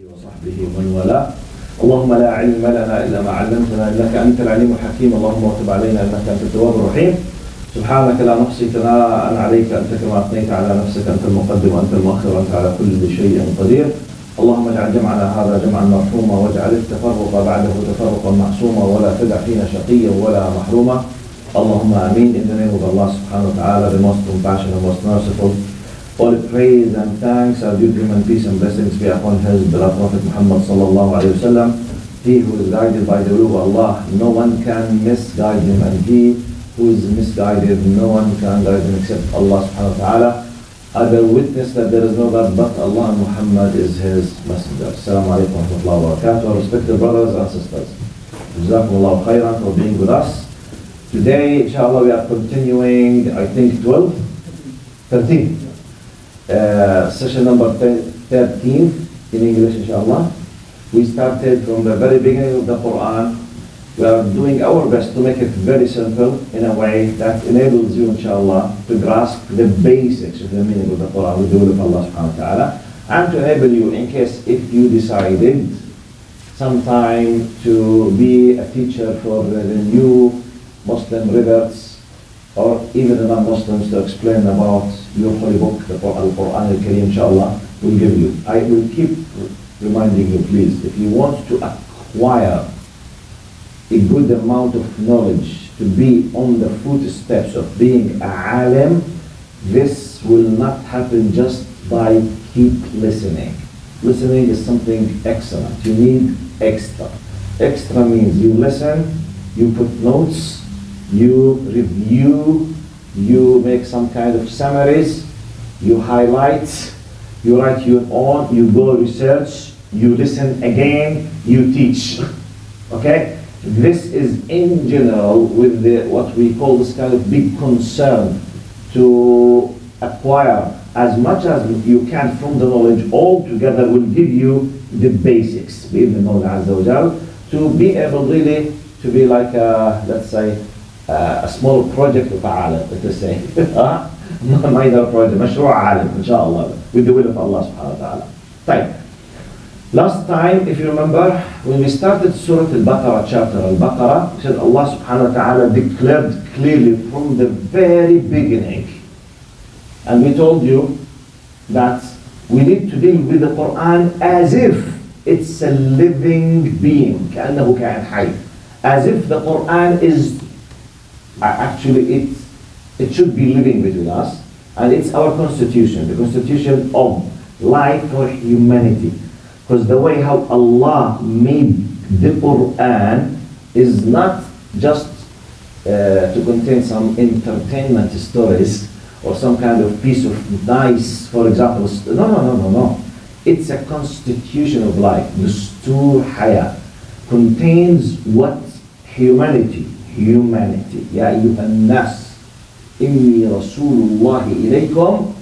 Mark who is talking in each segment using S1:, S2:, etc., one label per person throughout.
S1: وصحبه ومن والاه. اللهم لا علم لنا إلا ما علمتنا إنك أنت العليم الحكيم. اللهم وتب علينا إنك أنت التواب الرحيم. سبحانك لا نحصي ثناء عليك أنت كما أثنيت على نفسك. أنت المقدم وأنت المؤخر وأنت على كل شيء قدير. اللهم اجعل جمعنا هذا جمعا مرحوما واجعل التفرق بعده تفرقا معصوما ولا تدع فينا شقيا ولا محروما. اللهم آمين. In the name of Allah subhanahu wa ta'ala, the most compassionate, most merciful. All praise and thanks are due to him, and peace and blessings be upon his beloved Prophet Muhammad sallallahu alayhi wa sallam. He who is guided by the will of Allah, no one can misguide him, and he who is misguided, no one can guide him except Allah subhanahu wa ta'ala. I bear witness that there is no God but Allah, and Muhammad is his messenger. Assalamu alaikum wa rahmatullahi wa barakatuh. Respected brothers and sisters, Jazakumullahu khairan for being with us. Today, inshallah, we are continuing, I think 13. Session number 13 in English, inshallah. We started from the very beginning of the Quran. We are doing our best to make it very simple in a way that enables you, inshallah, to grasp the basics of the meaning of the Quran with the will of Allah subhanahu wa ta'ala, and to enable you, in case if you decided sometime to be a teacher for the new Muslim reverts or even the non-Muslims, to explain about your holy book, the Al-Quran al-Kareem, inshallah, will give you. I will keep reminding you, please, if you want to acquire a good amount of knowledge to be on the footsteps of being a alim, this will not happen just by keep listening. Listening is something excellent. You need extra. Extra means you listen, you put notes, you review, you make some kind of summaries, you highlight, you write your own, you go research, you listen again, you teach. Okay? This is in general with what we call this kind of big concern to acquire as much as you can from the knowledge. All together will give you the basics, to be able really to be like let's say a small project of alim, let us say. Minor project, مشروع عالم, inshallah, with the will of Allah subhanahu wa ta'ala. Right. Last time, if you remember, when we started Surah Al-Baqarah, chapter Al-Baqarah, we said Allah subhanahu wa ta'ala declared clearly from the very beginning, and we told you that we need to deal with the Quran as if it's a living being, كأنه كائن حي, as if the Quran is actually it should be living between us, and it's our constitution, the constitution of life for humanity. Because the way how Allah made the Quran is not just to contain some entertainment stories or some kind of piece of nice, for example, no. It's a constitution of life. Dustur Haya contains what humanity. Ya ayyuhan nas, inni rasulullahi ilaykum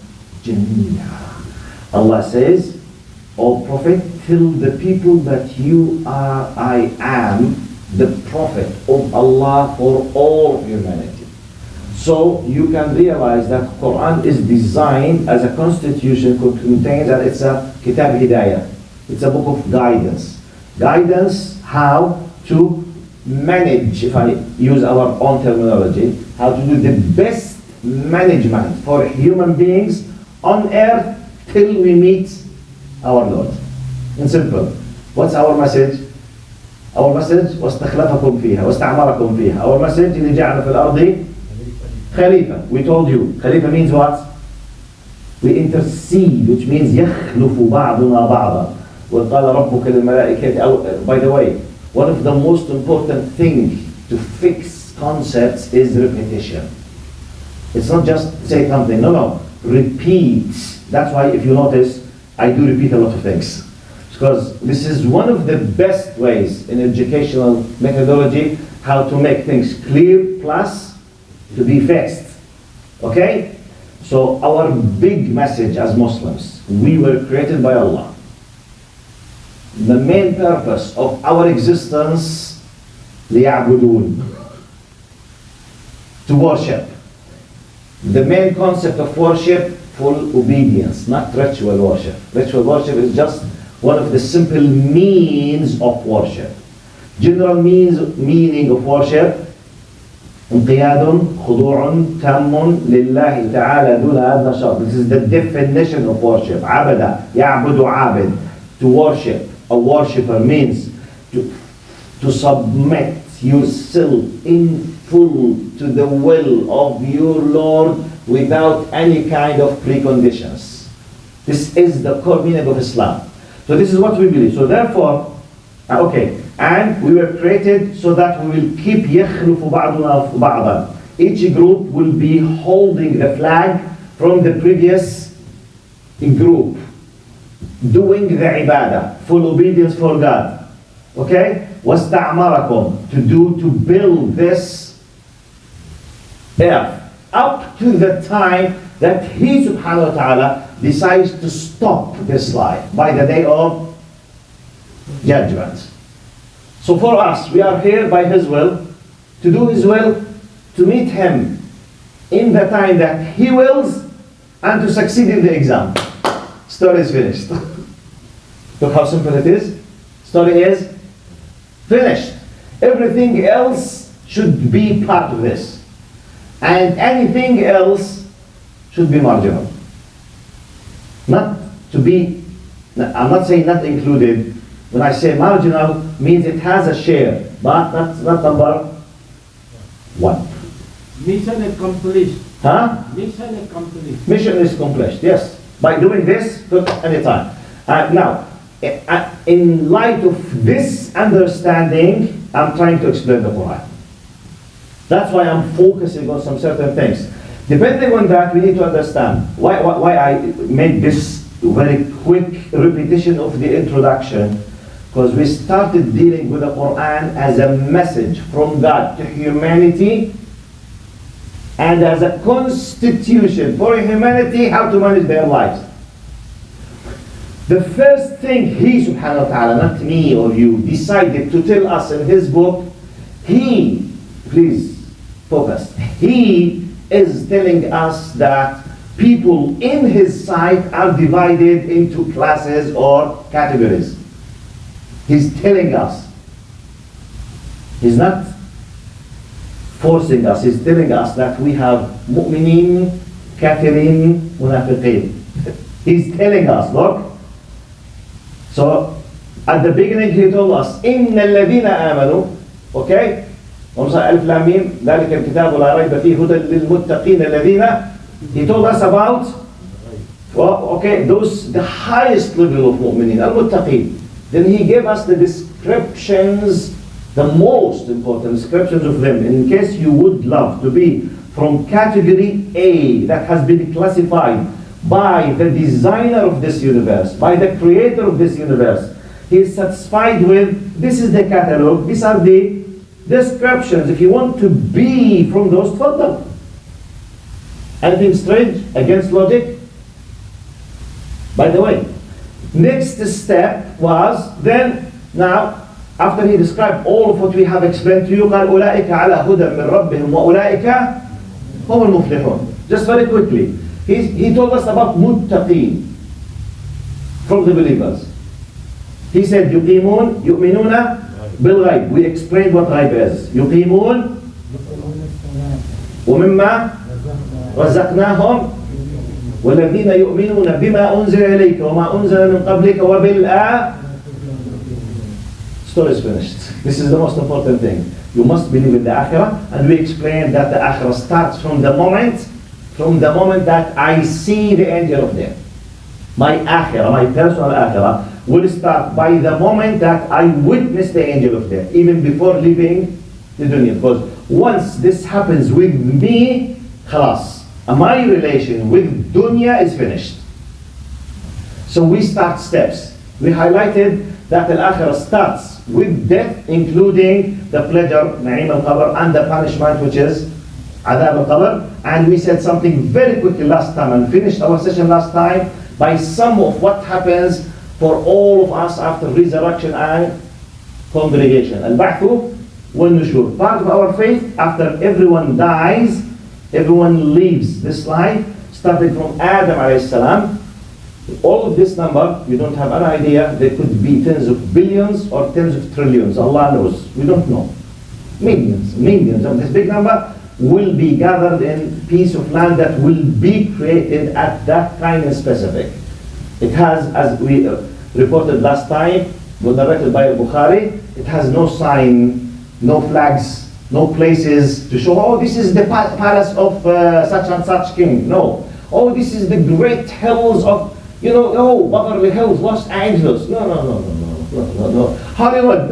S1: jami'a. Allah says, O Prophet, tell the people that I am the Prophet of Allah for all humanity. So you can realize that Quran is designed as a constitution, contains, and it's a kitab hidayah. It's a book of guidance. Guidance how to manage, if I use our own terminology, how to do the best management for human beings on earth till we meet our Lord. In simple, what's our message? Our message واستخلفكم فيها واستعمركم فيها. Our message اللي جعل في الأرض خليفة. We told you, khalifa means what? We intercede, which means يخلف بعضنا بعضا. وقال ربك للملائكة. By the way, one of the most important things to fix concepts is repetition. It's not just say something, no. Repeat. That's why if you notice, I do repeat a lot of things. Because this is one of the best ways in educational methodology how to make things clear plus to be fixed. Okay? So our big message as Muslims, we were created by Allah. The main purpose of our existence, لِيَعْبُدُونَ, to worship. The main concept of worship, full obedience, not ritual worship. Ritual worship is just one of the simple means of worship. General meaning of worship: انقياد خضوع تام لله تعالى دون أدنى شرط. This is the definition of worship. عبد يعبد عابد. To worship, a worshipper means to submit yourself in full to the will of your Lord without any kind of preconditions. This is the core meaning of Islam. So this is what we believe. So therefore, okay, and we were created so that we will keep يخلف بعضنا بعضا. Each group will be holding the flag from the previous group, doing the ibadah, full obedience for God. Okay? وَاسْتَعْمَرَكُمْ, to build this earth up to the time that He subhanahu wa ta'ala decides to stop this life by the day of judgment. So for us, we are here by His will, to do His will, to meet Him in the time that He wills, and to succeed in the exam. Story is finished. Look how simple it is. Story is finished. Everything else should be part of this. And anything else should be marginal. Not to be, I'm not saying not included. When I say marginal, means it has a share, but not number one.
S2: Mission accomplished.
S1: Huh?
S2: Mission accomplished.
S1: Mission is accomplished, yes. By doing this, any time. Now, in light of this understanding, I'm trying to explain the Quran. That's why I'm focusing on some certain things. Depending on that, we need to understand why I made this very quick repetition of the introduction. Because we started dealing with the Quran as a message from God to humanity, and as a constitution for humanity how to manage their lives. The first thing He subhanahu wa ta'ala, not me or you, decided to tell us in His book, He, please focus, He is telling us that people in His sight are divided into classes or categories. He's telling us. He's not forcing us. He's telling us that we have mu'minin, kafirin, munafiqin. He's telling us, look. So, at the beginning He told us, إِنَّ الَّذِينَ آمَنُوا, okay? ألف لام ميم ذلك الكتاب لا ريب فيه هدى للمتقين الذين. He told us about, well, okay, those, the highest level of mu'minin, al-muttaqin. Then He gave us the descriptions, the most important descriptions of them, in case you would love to be from category A, that has been classified by the designer of this universe, by the creator of this universe. He is satisfied with, this is the catalog, these are the descriptions. If you want to be from those, tfaddal. Anything strange, against logic? By the way, next step was then, now, after He described all of what we have explained to you, قال أولئك على هدى من ربهم وأولئك هم المفلحون. Just very quickly, he told us about muttaqin, from the believers. He said يقيمون يؤمنون بالغيب. We explained what غيب is. يقيمون ومما رزقناهم والذين يؤمنون بما أنزل إليك وما أنزل من قبلك وبالآخرة. Story is finished. This is the most important thing. You must believe in the akhirah, and we explained that the akhirah starts from the moment that I see the angel of death. My akhirah, my personal akhirah, will start by the moment that I witness the angel of death, even before leaving the dunya. Because once this happens with me, khalas, my relation with dunya is finished. So we start steps. We highlighted that al-akhirah starts with death, including the pleasure, na'im al-qabr, and the punishment, which is adab al-qabr. And we said something very quickly last time, and finished our session last time by some of what happens for all of us after resurrection and congregation. Al-ba'thu wal-nushur. Part of our faith, after everyone dies, everyone leaves this life, starting from Adam alayhi salam, All of this number, you don't have an idea. There could be tens of billions or tens of trillions. Allah knows. We don't know. Millions of this big number will be gathered in piece of land that will be created at that time in specific. It has, as we reported last time, was narrated by Bukhari, it has no sign, no flags, no places to show, oh, this is the palace of such and such king. No. Oh, this is the great hills of, oh, Beverly Hills, Los Angeles. No. Hollywood,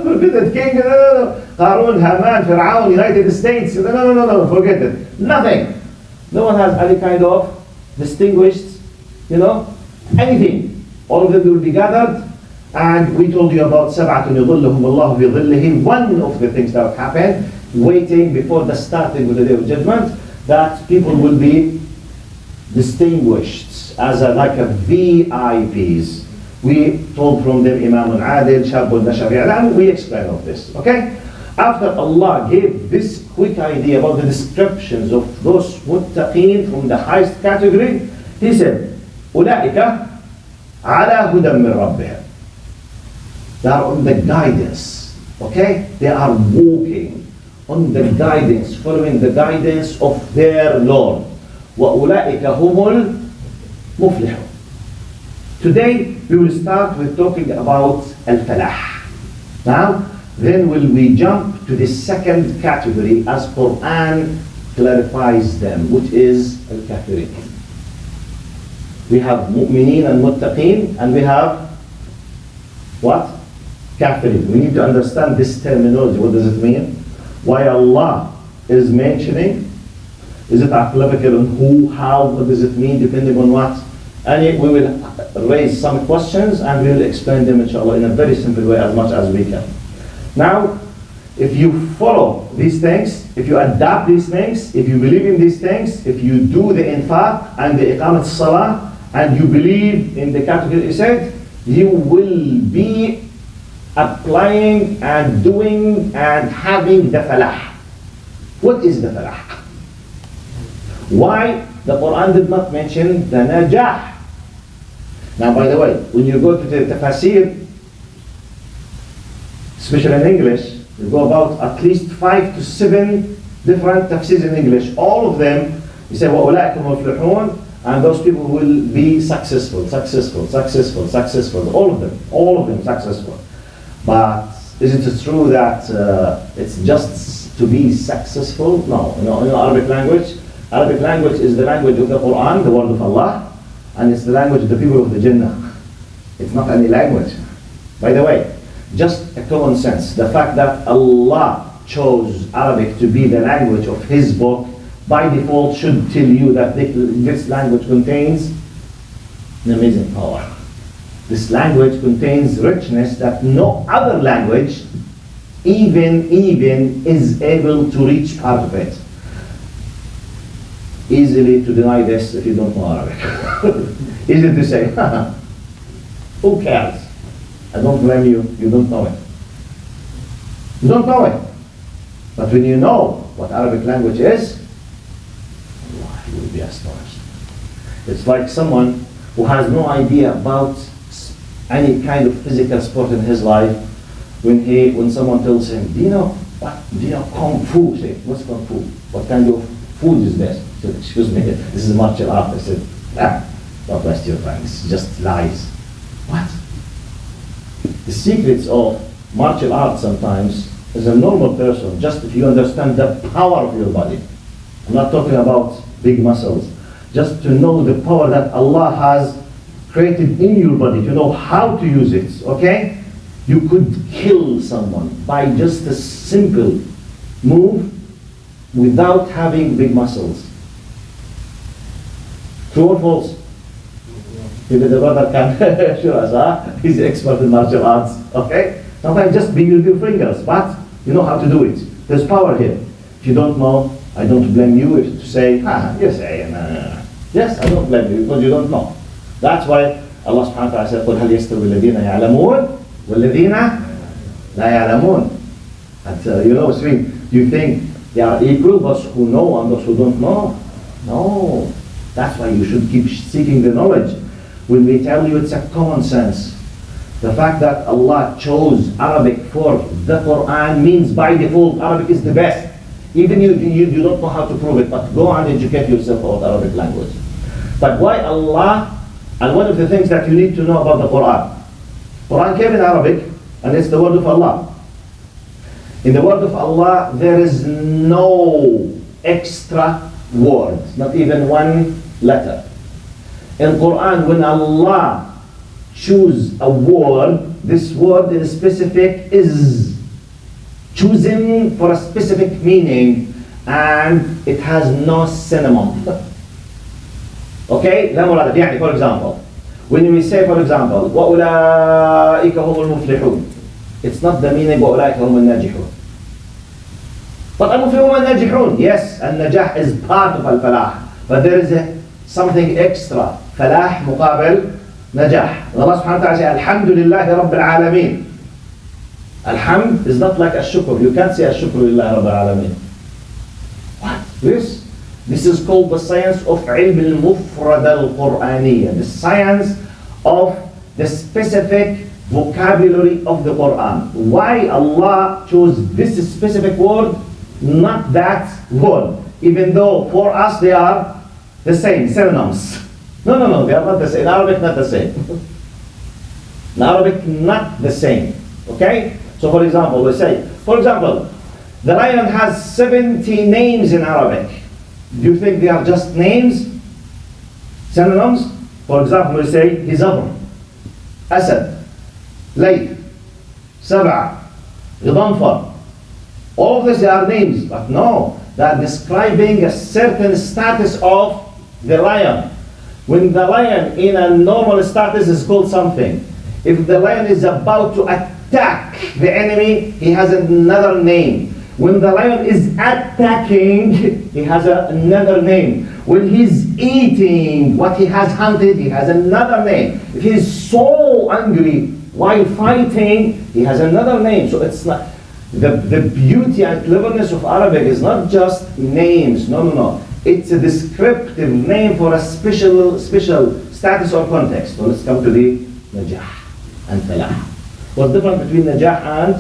S1: forbidden king, Qarun, Haman, Fir'aun, United States. No, forget it. Nothing. No one has any kind of distinguished, anything. All of them will be gathered. And we told you about سَبْعَةٌ يُظِلُّهُمُ اللَّهُ بِظِلِّهِ. One of the things that happen, waiting before the starting of the Day of Judgment, that people will be distinguished as like a VIPs. We told from them Imam Adil, Shabun Nashabi'alan, we explained all this, okay? After Allah gave this quick idea about the descriptions of those muttaqeen from the highest category, He said, أولئك على هدى من ربهم. They are on the guidance, okay? They are walking on the guidance, following the guidance of their Lord. وأولئك هم المفلحون. Today we will start with talking about al-falah. Now, then will we jump to the second category as Quran clarifies them, which is al-kafirin. We have mu'mineen and muttaqeen, and we have what? Kafirin. We need to understand this terminology. What does it mean? Why Allah is mentioning? Is it applicable on who, how, what does it mean, depending on what? And we will raise some questions and we will explain them, inshallah, in a very simple way as much as we can. Now, if you follow these things, if you adapt these things, if you believe in these things, if you do the infaq and the iqamat salah, and you believe in the category you said, you will be applying and doing and having the falah. What is the falah? Why the Quran did not mention the najah? Now, by the way, when you go to the tafsir, especially in English, you go about at least 5 to 7 different tafsirs in English. All of them, you say, وَأولئك المفلحون, and those people will be successful. All of them successful. But is it true that it's just to be successful? No. In Arabic language is the language of the Quran, the word of Allah, and it's the language of the people of the Jannah. It's not any language. By the way, just a common sense, the fact that Allah chose Arabic to be the language of His book, by default should tell you that this language contains an amazing power. This language contains richness that no other language even is able to reach part of it. Easily to deny this if you don't know Arabic. Easy to say, who cares? I don't blame you, you don't know it. You don't know it. But when you know what Arabic language is, Allah, you will be astonished. It's like someone who has no idea about any kind of physical sport in his life. When someone tells him, do you know Kung Fu? Say, what's Kung Fu? What kind of food is this? He said, excuse me, this is martial art. I said, don't waste your time, it's just lies. What? The secrets of martial arts sometimes is a normal person, just if you understand the power of your body. I'm not talking about big muscles. Just to know the power that Allah has created in your body, to know how to use it, okay? You could kill someone by just a simple move without having big muscles. True or false? Even the brother can assure us, he's expert in martial arts, okay? Sometimes just be with your fingers, but you know how to do it. There's power here. If you don't know, I don't blame you if to say, yes, yes, I don't blame you because you don't know. That's why Allah subhanahu wa ta'ala said, قُلْ هَلْ يَسْتَوِي الَّذِينَ يَعْلَمُونَ وَالَّذِينَ لَا يَعْلَمُونَ. And sweet, you think they are equal, those who know and those who don't know? No. That's why you should keep seeking the knowledge. when we tell you it's a common sense. The fact that Allah chose Arabic for the Quran means by default Arabic is the best. Even you don't know how to prove it, but go and educate yourself about Arabic language. But why Allah, and one of the things that you need to know about the Quran. Quran came in Arabic, and it's the word of Allah. In the word of Allah, there is no extra word, not even one letter. In Quran, when Allah choose a word, this word in specific is chosen for a specific meaning, and it has no synonym. Okay? لا مرادف. يعني for example, when we say for example, وأولئك هم المفلحون, it's not the meaning وأولئك هم الناجحون. But المفلحون الناجحون, yes, النجاح is part of الفلاح, but there is something extra. فلاح مقابل نجاح. Allah subhanahu wa ta'ala says الحمد لله رب العالمين. Alhamd is not like الشكر. You can't say الشكر لله رب العالمين. What? This is called the science of علم المفردة القرآنية, the science of the specific vocabulary of the Quran. Why Allah chose this specific word, not that word, even though for us they are the same, synonyms. No, they are not the same. In Arabic, not the same. In Arabic, not the same. Okay? So for example, we say, for example, the lion has 70 names in Arabic. Do you think they are just names? Synonyms? For example, we say Hizabr, Asad, Layth, Sab'a, Ghidanfar. All of these they are names, but no, they are describing a certain status of the lion. When the lion in a normal status is called something. If the lion is about to attack the enemy, he has another name. When the lion is attacking, he has another name. When he's eating what he has hunted, he has another name. If he's so angry while fighting, he has another name. So it's not the beauty and cleverness of Arabic is not just names. No. It's a descriptive name for a special status or context. So let's come to the najah and falah. What's the difference between najah and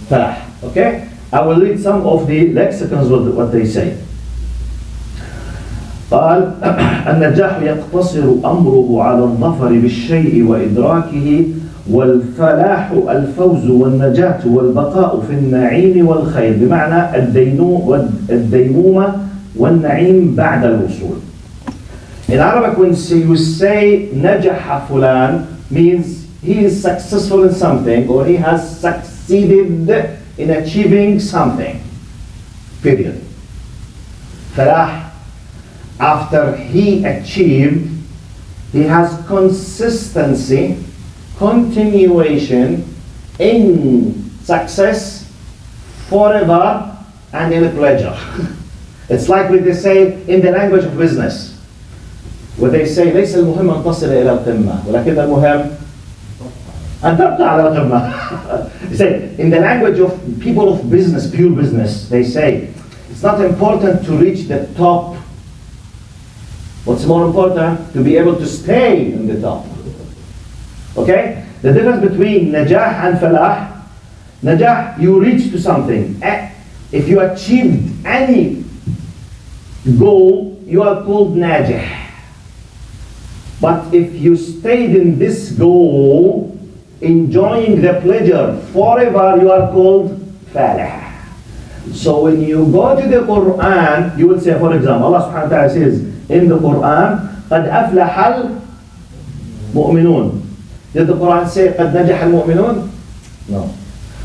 S1: falah? Okay? I will read some of the lexicons what they say. قال النجاح يقتصر أمره على الظفر بالشيء وإدراكه، والفلاح الفوز والنجاة والبقاء في النعيم والخير، بمعنى الديمومة والنعيم بعد الوصول. In Arabic, when you say نجح فلان, means he is successful in something, or he has succeeded in achieving something. Period. Falah, after he achieved, he has consistency, continuation in success forever and in pleasure. It's like what they say in the language of business, where they say ليس المهم أن تصل إلى القمة ولكن المهم أن تبقى على القمة. They say in the language of people of business, pure business, they say it's not important to reach the top. What's more important? To be able to stay in the top. Okay? The difference between najah and falah, najah, you reach to something. If you achieved any goal, you are called najah. But if you stayed in this goal, enjoying the pleasure forever, you are called falah. So when you go to the Quran, you will say, for example, Allah subhanahu wa ta'ala says in the Quran, قَدْ أَفْلَحَ الْمُؤْمِنُونَ. Did the Quran say قَدْ نَجَحَ الْمُؤْمِنُونَ? No.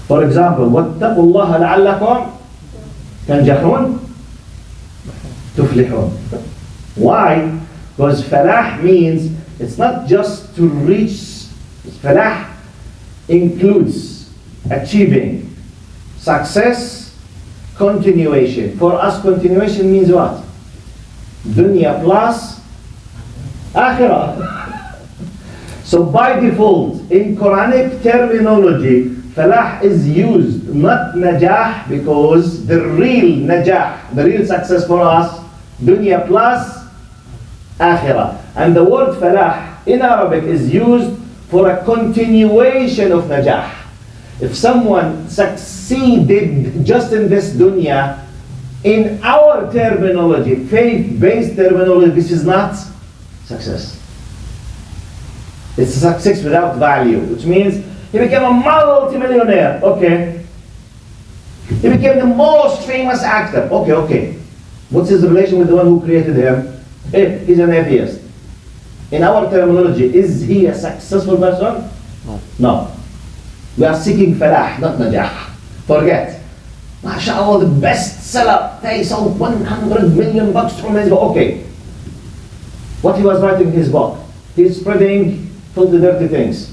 S1: For example, وَاتَّقُوا اللَّهَ لَعَلَّكُمْ تَنْجَحُونَ تُفْلِحُونَ. Why? Because falah means it's not just to reach. Falah includes achieving success, continuation. For us, continuation means what? Dunya plus akhirah. So by default, in Quranic terminology, falah is used, not najah, because the real najah, the real success for us, dunya plus akhirah. And the word falah in Arabic is used for a continuation of najah. If someone succeeded just in this dunya, in our terminology, faith-based terminology, this is not success. It's a success without value, which means he became a multi-millionaire. Okay. He became the most famous actor. Okay. What's his relation with the one who created him? He's an atheist. In our terminology, is he a successful person? No. We are seeking falah, not najah. Forget. MashaAllah, the best seller. They sold 100 million bucks from his book. Okay. What he was writing in his book, he's spreading filthy, dirty things.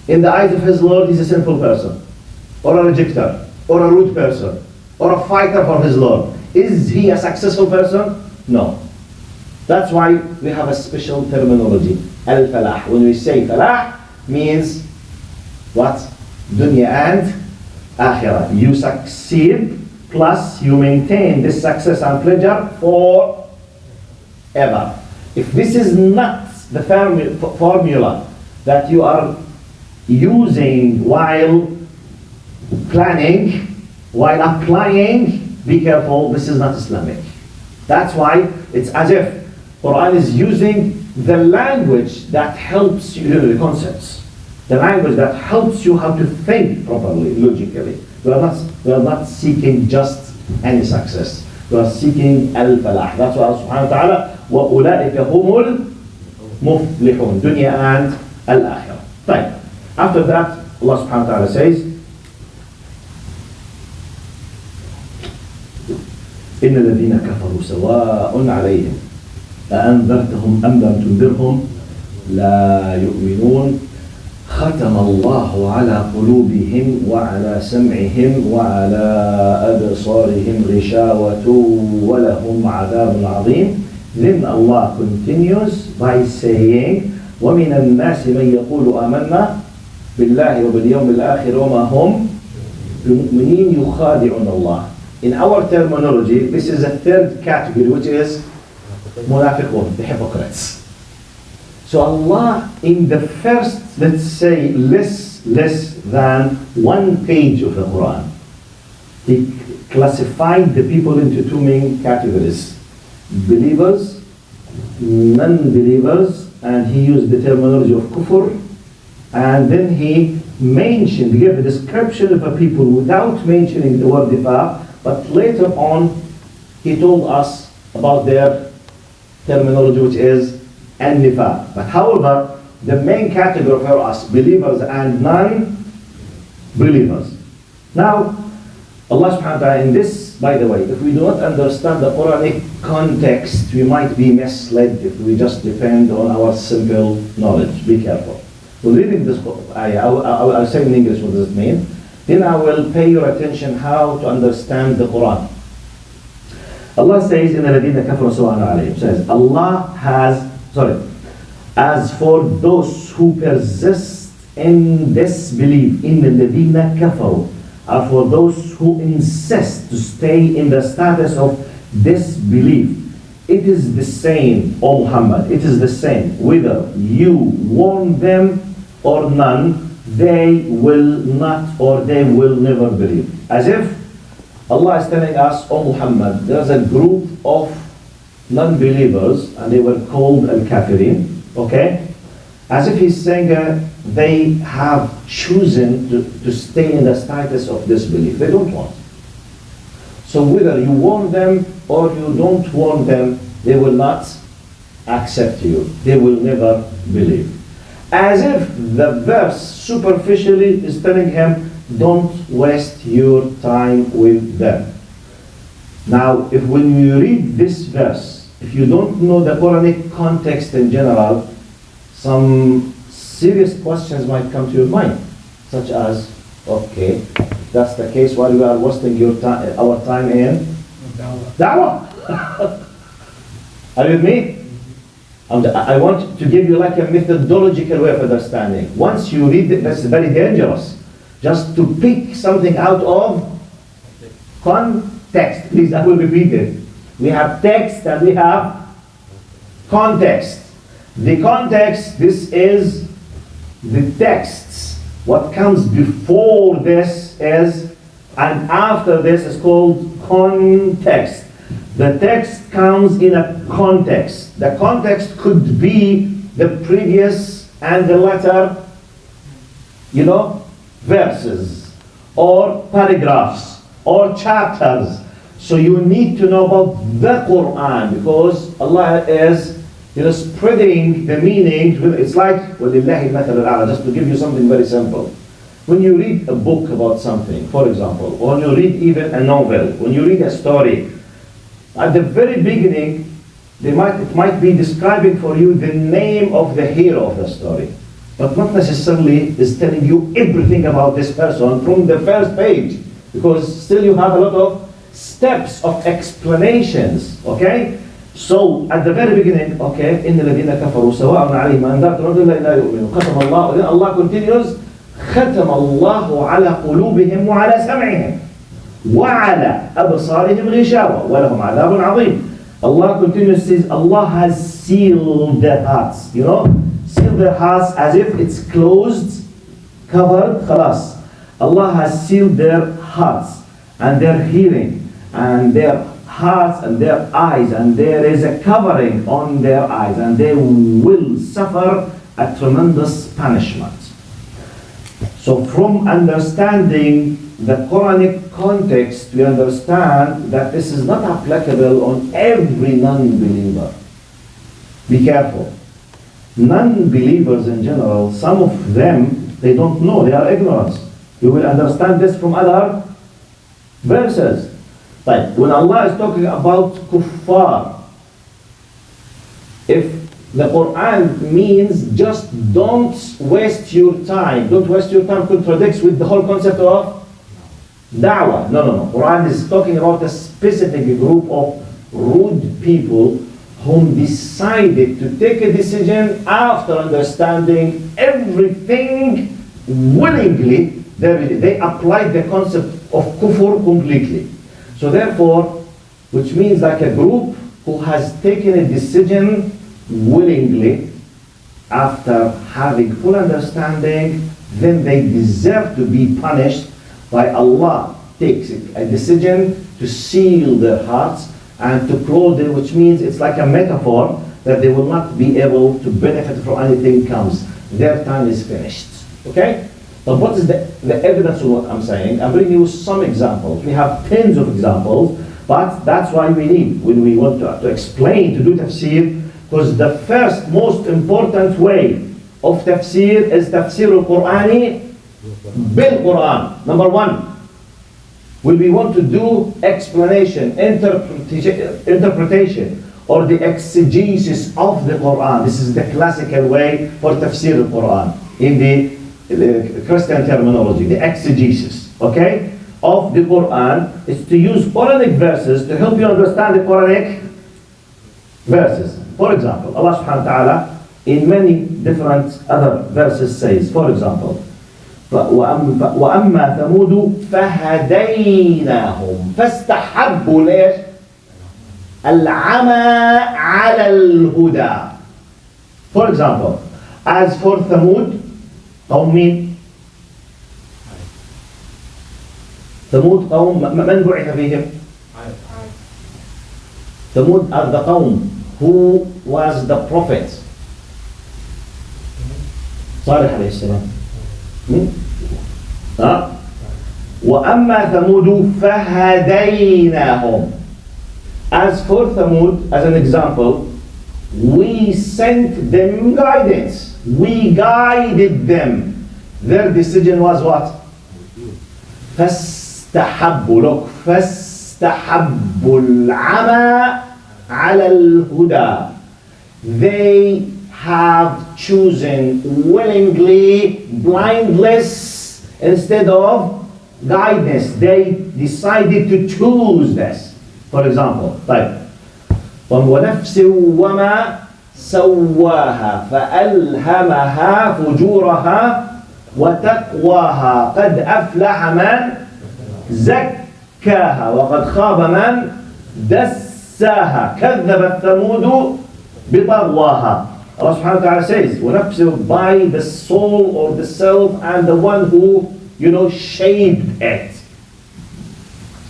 S1: In the eyes of his Lord, he's a sinful person, or a rejecter, or a rude person, or a fighter for his Lord. Is he a successful person? No. That's why we have a special terminology, al-falah. When we say falah, means what? Dunya and akhirah. You succeed, plus you maintain this success and pleasure forever. If this is not the formula that you are using while planning, while applying, be careful, this is not Islamic. That's why it's as if Quran is using the language that helps you, the concepts, the language that helps you how to think properly, logically. We are not seeking just any success. We are seeking al-falah. That's why Allah subhanahu wa ta'ala, وَأولئك هم المفلحون, dunya and al-akhirah. Right. After that, Allah subhanahu wa ta'ala says, إن الذين كفروا سواء عليهم أأنذرتهم أم لم تنذرهم لا يؤمنون ختم الله على قلوبهم وعلى سمعهم وعلى أبصارهم غشاوة ولهم عذاب عظيم. Then Allah continues by saying ومن الناس من يقول آمنا بالله وباليوم الآخر وما هم بمؤمنين يخادعون الله. In our terminology, this is a third category, which is munafiqun, the hypocrites. So Allah, in the first, let's say, less than 1 page of the Quran, He classified the people into 2 main categories: believers, non-believers, and He used the terminology of kufr, and then He gave a description of a people without mentioning the word nifaq, but later on He told us about their terminology, which is an-nifaq. But however, the main category for us, believers and non-believers. Now, Allah subhanahu wa ta'ala in this, by the way, if we do not understand the Quranic context, we might be misled if we just depend on our simple knowledge. Be careful. When reading this ayah, I'll say in English what does it mean. Then I will pay your attention how to understand the Quran. Allah says in الذين كفروا سواء عليهم, says Allah has, as for those who persist in disbelief, in الذين كفروا, are for those who insist to stay in the status of disbelief. It is the same, O Muhammad, it is the same whether you warn them or none, they will not or they will never believe. As if Allah is telling us, O Muhammad, there's a group of non-believers and they were called al-kafirin, okay? As if He's saying they have chosen to stay in the status of disbelief. They don't want. So whether you warn them or you don't warn them, they will not accept you. They will never believe. As if the verse superficially is telling him, don't waste your time with them. Now, if when you read this verse, if you don't know the Quranic context in general, some serious questions might come to your mind, such as, okay, that's the case, while we are wasting our time in da'wah. Are you with me? I want to give you like a methodological way of understanding. Once you read it, that's very dangerous. Just to pick something out of context. Please, I will repeat it. We have text and we have context. The context, this is the texts. What comes before this is, and after this is called context. The text comes in a context. The context could be the previous and the latter, verses, or paragraphs, or chapters. So you need to know about the Quran, because Allah is spreading the meaning. It's like, وَلِلَّهِ الْمَثَلُ الْأَعْلَى, just to give you something very simple. When you read a book about something, for example, or when you read even a novel, when you read a story, at the very beginning, it might be describing for you the name of the hero of the story, but not necessarily is telling you everything about this person from the first page, because still you have a lot of steps of explanations, okay? So at the very beginning, okay, إن الذين كفروا سواء عليهم أأنذرتهم لا يؤمنون ختم الله, then Allah continues, ختم الله على قلوبهم وعلى سمعهم وعلى أبصارهم غشاوة ولهم عذاب عظيم. Allah continues, says Allah has sealed their hearts, sealed their hearts as if it's closed, covered, خلاص. Allah has sealed their hearts and their hearing and their hearts and their eyes, and there is a covering on their eyes, and they will suffer a tremendous punishment. So from understanding the Quranic context, we understand that this is not applicable on every non-believer. Be careful. Non-believers in general, some of them, they don't know, they are ignorant. You will understand this from other verses. Like when Allah is talking about kuffar, if the Quran means just don't waste your time, contradicts with the whole concept of da'wah. No. Quran is talking about a specific group of rude people whom decided to take a decision after understanding everything willingly. They applied the concept of kufr completely. So therefore, which means like a group who has taken a decision willingly after having full understanding, then they deserve to be punished by Allah. Takes a decision to seal their hearts and to close them, which means it's like a metaphor that they will not be able to benefit from anything comes. Their time is finished. Okay? But what is the evidence of what I'm saying? I'm bringing you some examples. We have tens of examples, but that's why we need, when we want to explain, to do tafsir, because the first most important way of tafsir is tafsir al-Qur'ani bil-Qur'an. Number one, when we want to do explanation, interpretation, or the exegesis of the Qur'an, this is the classical way for tafsir al-Qur'an in the Christian terminology, the exegesis, okay, of the Quran is to use Quranic verses to help you understand the Quranic verses. For example, Allah subhanahu wa ta'ala in many different other verses says, for example, وَأَمَّا ثَمُودُ فَهَدَيْنَاهُمْ فَاسْتَحَبُّوا ليش الْعَمَى عَلَى الْهُدَى. For example, as for Thamud, قوم مين؟ ثمود قوم من بعث فيهم؟ ثمود are the قوم who was the prophet صالح عليه السلام. وأما ثمود فهديناهم. As for Thamud, as an example, we sent them guidance. We guided them. Their decision was what? فاستحبوا. Look, فاستحبوا العمى على الهدى. They have chosen willingly blindness instead of guidance. They decided to choose this. For example, طيب. وَنَفْسٍ وَمَا سواها فألهمها فجورها وتقواها قد أفلح من زكاها وقد خاب من دساها كذبت ثمود بِطَغْوَاهَا. Allah subhanahu wa ta'ala says, وَنَفْسِ by the soul or the self and the one who, shaped it.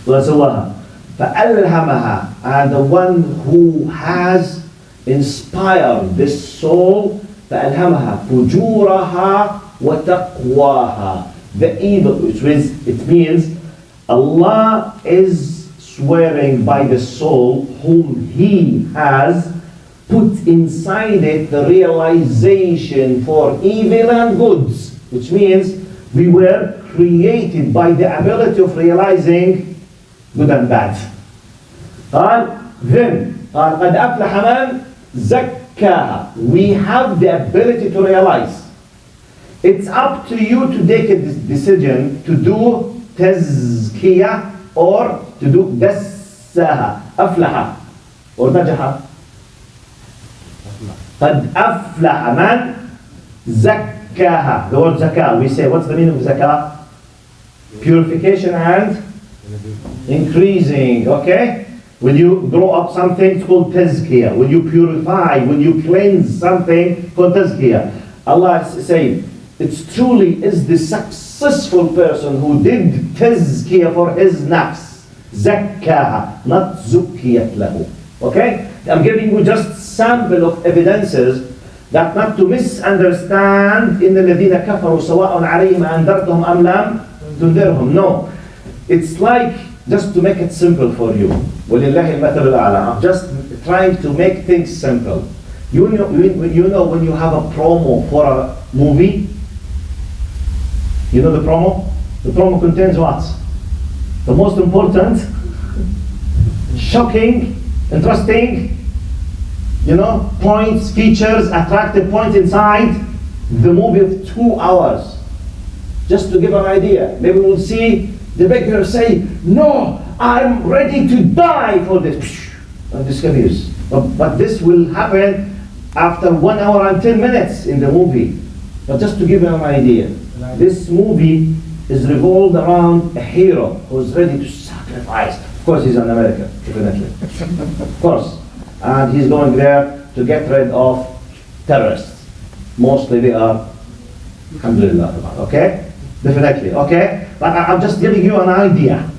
S1: وَسَوَّاهَا. فَأَلْهَمَهَا. And the one who has inspired this soul, فَأَلْهَمَهَا فُجُورَهَا وَتَقْوَاهَا. The evil, which means, it means Allah is swearing by the soul whom He has put inside it the realization for evil and goods, which means we were created by the ability of realizing good and bad. Then قد أفلح من زكاها. We have the ability to realize. It's up to you to take a decision to do تزكية or to do دسها. أفلح or نجح. قد أفلح من زكاها. The word zakah, we say, what's the meaning of zakah? Purification and increasing, okay? When you grow up something, it's called tazkiyah. When you purify, when you cleanse something, called tazkiyah. Allah is saying, it's truly is the successful person who did tazkiyah for his nafs. Zakkaha, not zukkiyat lahu. Okay? I'm giving you just sample of evidences that not to misunderstand in الذين كفروا سواء عليهم أأنذرتهم أم لم تنذرهم. No. It's like, just to make it simple for you. وَلِلَّهِ الْمَثَلُ الْأَعْلَى. I'm just trying to make things simple. You know when you have a promo for a movie? You know the promo? The promo contains what? The most important, shocking, interesting, points, features, attractive points inside the movie of 2 hours. Just to give an idea. Maybe we'll see the beggar say, no, I'm ready to die for this. And disappears. But this will happen after 1 hour and 10 minutes in the movie. But just to give you an idea, this movie is revolved around a hero who's ready to sacrifice. Of course, he's an American, definitely. Of course. And he's going there to get rid of terrorists. Mostly they are, alhamdulillah, okay? Definitely, okay? But I'm just giving you an idea.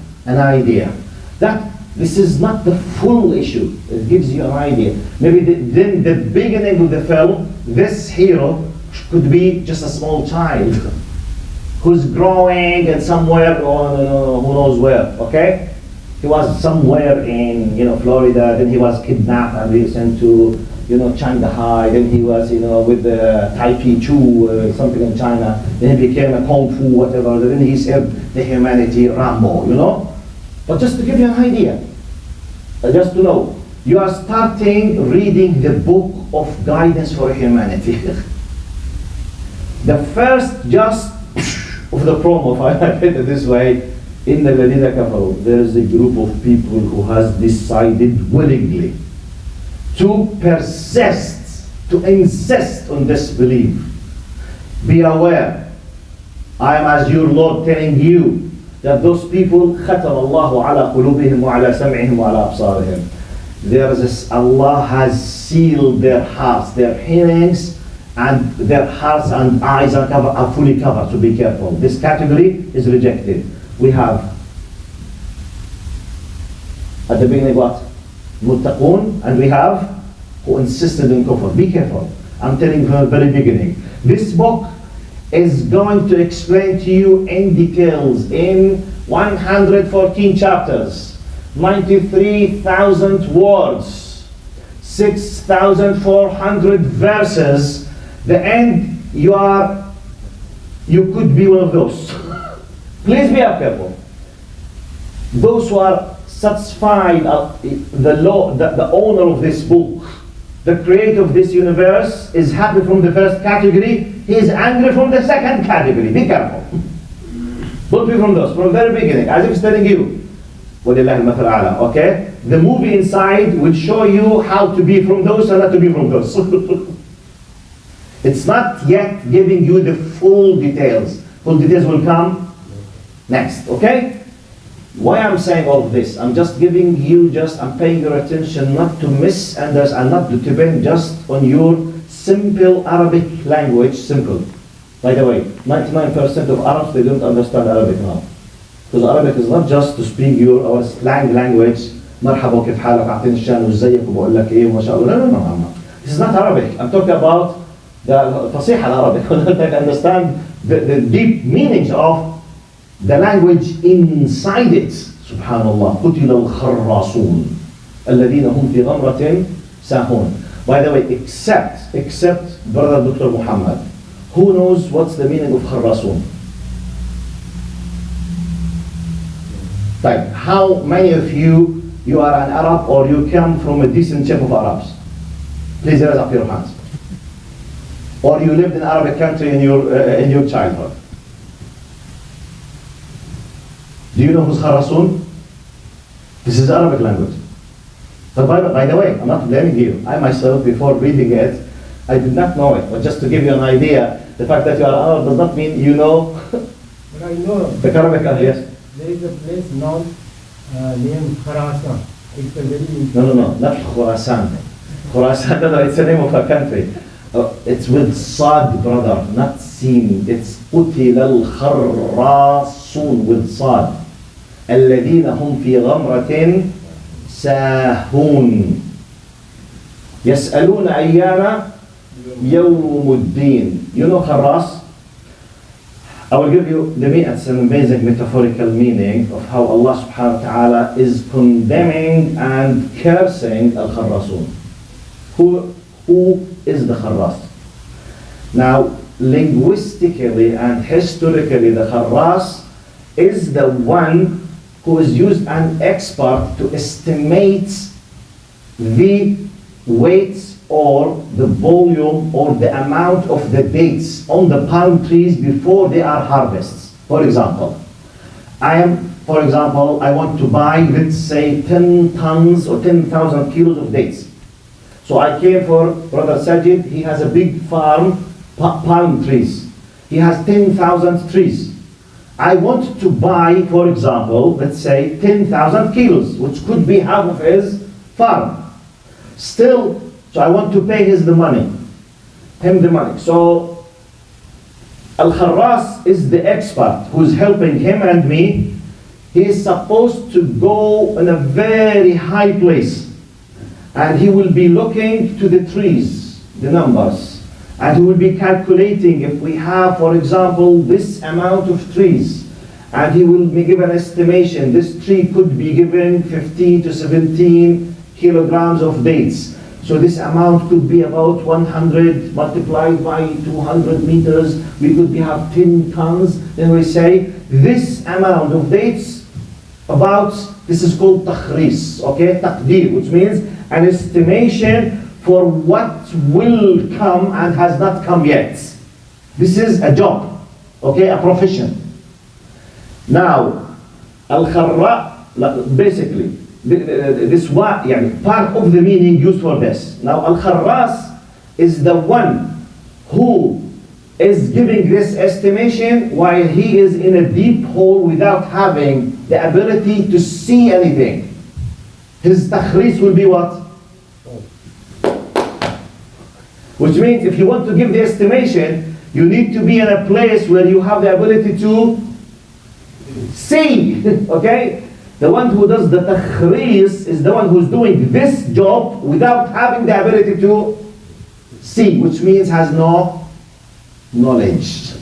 S1: That this is not the full issue. It gives you an idea. Maybe then the beginning of the film, this hero could be just a small child who's growing and somewhere, who knows where, okay? He was somewhere in, Florida, then he was kidnapped and he sent to, Shanghai, then he was, with the Taipei Chu, something in China, then he became a Kung Fu, whatever, then he saved the humanity, Rambo, But just to give you an idea, just to know, you are starting reading the book of guidance for humanity. The first just of the promo, if I put it this way, in the الذين كفروا, there is a group of people who has decided willingly to persist, to insist on this belief. Be aware, I am as your Lord telling you that those people ختم الله على قلوبهم وعلى سمعهم وعلى أبصارهم. There is this, Allah has sealed their hearts, their hearings, and their hearts and eyes are fully covered, so be careful. This category is rejected. We have at the beginning what? Muttaqun, and we have who insisted in kufr. Be careful. I'm telling you from the very beginning. This book is going to explain to you in details in 114 chapters, 93,000 words, 6,400 verses. The end, you could be one of those. Please be careful. Those who are satisfied of the owner of this book, the creator of this universe, is happy from the first category, he is angry from the second category. Be careful. Don't be from those, from the very beginning, as if it's telling you. وَلِلَّهِ الْمَثَلُ الْأَعْلَى. Okay? The movie inside will show you how to be from those and not to be from those. It's not yet giving you the full details. Full details will come next, okay? Why I'm saying all of this? I'm just giving you I'm paying your attention not to misunderstand and not to depend just on your simple Arabic language, simple. By the way, 99% of Arabs, they don't understand Arabic now. Because Arabic is not just to speak our slang language, مرحبا وكيف حالك أعطيني الشان وإزيك وبقول لك إيه وما شاء الله. No. This is not Arabic. I'm talking about the فصيحة العربي. I understand the deep meanings of the language inside it. سبحان الله. قتل الخراصون الذين هم في غمرة ساهون. By the way, except brother Dr. Muhammad, who knows what's the meaning of خراصون? Like, how many of you are an Arab or you come from a decent shape of Arabs? Please raise up your hands. Or you lived in Arabic country in your childhood. Do you know who's Kharasun? This is Arabic language. But by the way, I'm not blaming you. I myself, before reading it, I did not know it. But just to give you an idea, the fact that you are Arab does not mean you know.
S2: But I know.
S1: The Arabic, yes.
S2: There is a place known named Khurasan. It's a very...
S1: No, not Khurasan. Khurasan, no, it's the name of a country. It's with Sad, brother, not Sin. It's قتل الخراصون with Sad. الذين هم في غمرة ساهون يسألون أيام يوم الدين. You know خراص? I will give you it's an amazing metaphorical meaning of how Allah subhanahu wa ta'ala is condemning and cursing al-kharrasun. Who is the kharras? Now, linguistically and historically, the kharras is the one who is used an expert to estimate the weight or the volume or the amount of the dates on the palm trees before they are harvested. For example, I want to buy, let's say, 10 tons or 10,000 kilos of dates. So I came for Brother Sajid. He has a big farm, palm trees. He has 10,000 trees. I want to buy, for example, let's say 10,000 kilos, which could be half of his farm. So I want to pay him the money. So Al-Kharras is the expert who's helping him and me. He is supposed to go in a very high place. And he will be looking to the trees, the numbers. And he will be calculating if we have, for example, this amount of trees. And he will give an estimation. This tree could be given 15 to 17 kilograms of dates. So this amount could be about 100 multiplied by 200 meters. We could have 10 tons. Then we say this amount of dates this is called takhris, okay? Taqdeer, which means an estimation for what will come and has not come yet. This is a job, okay? A profession. Now, al-kharra, basically, this part of the meaning used for this. Now, al-kharras is the one who is giving this estimation while he is in a deep hole without having the ability to see anything. His takhris will be what? Which means if you want to give the estimation, you need to be in a place where you have the ability to see, okay? The one who does the takhris is the one who's doing this job without having the ability to see, which means has no knowledge.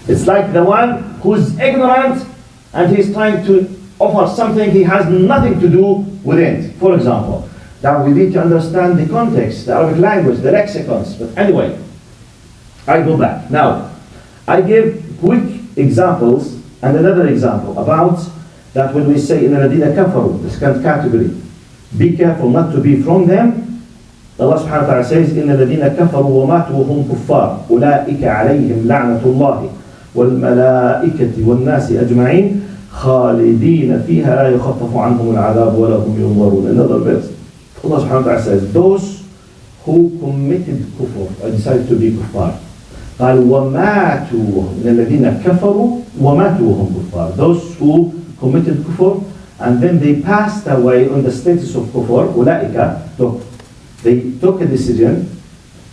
S1: It's like the one who's ignorant and he's trying to offer something he has nothing to do with it. For example, now we need to understand the context, the Arabic language, the lexicons. But anyway, I go back. Now, I give quick examples and another example about that when we say in الذين كفروا, this kind of category, be careful not to be from them. Allah subhanahu wa ta'ala says إن الذين كفروا وماتوا وهم كفار أولئك عليهم لعنة الله والملائكة والناس أجمعين خالدين فيها لا يخفف عنهم العذاب ولا هم ينظرون. Another verse, Allah subhanahu wa ta'ala says those who committed kufr and decided to be kuffar قال وماتوا من الذين كفروا وماتوا وهم كفار, those who committed kufr, and then they passed away on the status of kufr, أولئك, look, they took a decision,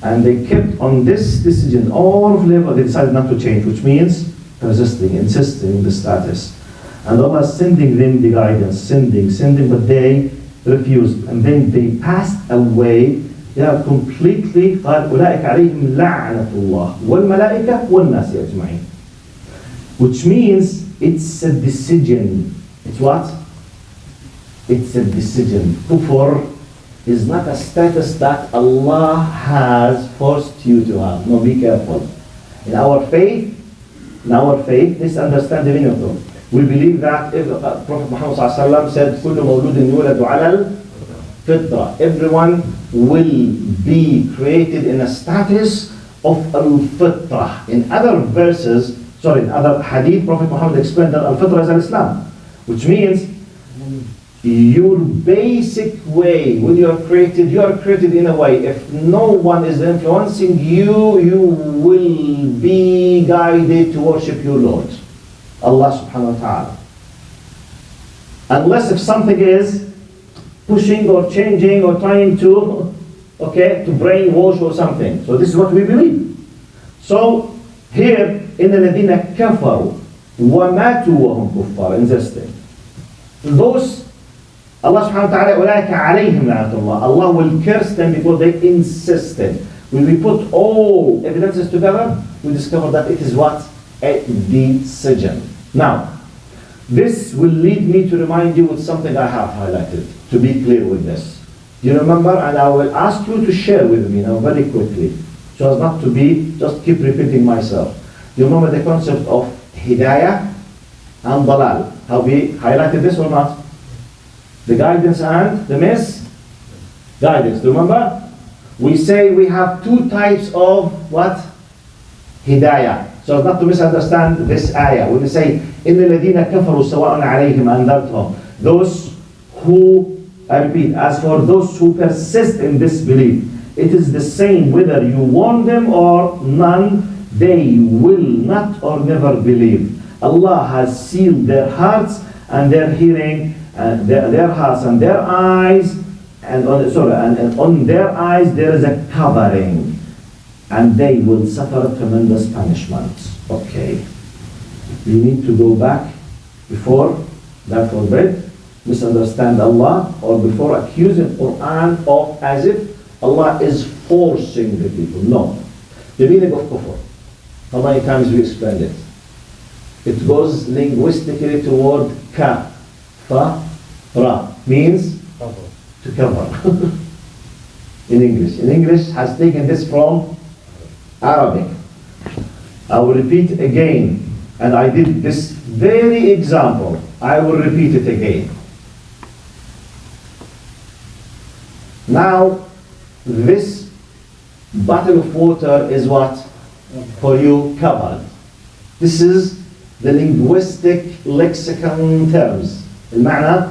S1: and they kept on this decision all of life, they decided not to change, which means persisting, insisting in the status. And Allah is sending them the guidance, sending, but they refused. And then they passed away. They are completely, قال أولئك عليهم لعنة الله والملائكة والناس أجمعين. Which means it's a decision. It's what? It's a decision. Kufr is not a status that Allah has forced you to have. No, be careful. In our faith, let's understand the meaning of it. We believe that if Prophet Muhammad ﷺ said, كل مولود يولد على الفطرة. Everyone will be created in a status of al-fitra. In other verses, in other hadith, Prophet Muhammad explained that al-fitra is al-Islam, which means your basic way, when you are created in a way, if no one is influencing you, you will be guided to worship your Lord, Allah subhanahu wa ta'ala. Unless if something is pushing or changing or trying to brainwash or something. So this is what we believe. So here, in الذين كفروا وماتوا وهم كفار, insisting. Those, Allah subhanahu wa ta'ala, أولئك عليهم لعنة الله. Allah will curse them because they insisted. When we put all evidences together, we discover that it is what? A decision. Now, this will lead me to remind you with something I have highlighted, to be clear with this. Do you remember? And I will ask you to share with me now very quickly, so as not to be, just keep repeating myself. Do you remember the concept of hidayah and dalal? Have we highlighted this or not? The guidance and the misguidance. Do you remember? We say we have two types of what? Hidayah. So as not to misunderstand this ayah. When we say, إِنَّ الَّذِينَ كَفَروا سواء عليهم أأنذرتهم. Those who, I repeat, as for those who persist in disbelief, it is the same whether you warn them or none, they will not or never believe. Allah has sealed their hearts and their hearing, and their hearts and their eyes, and on their eyes there is a covering, and they will suffer tremendous punishment. Okay. We need to go back before, that forbid, misunderstand Allah, or before accusing Quran of as if Allah is forcing the people. No. The meaning of kufr, how many times we explained it? It goes linguistically toward ka, fa, ra, means to cover. In English. In English has taken this from Arabic. I will repeat again, and I did this very example. I will repeat it again. Now, this bottle of water is what? For you, covered. This is the linguistic lexicon terms. المعنى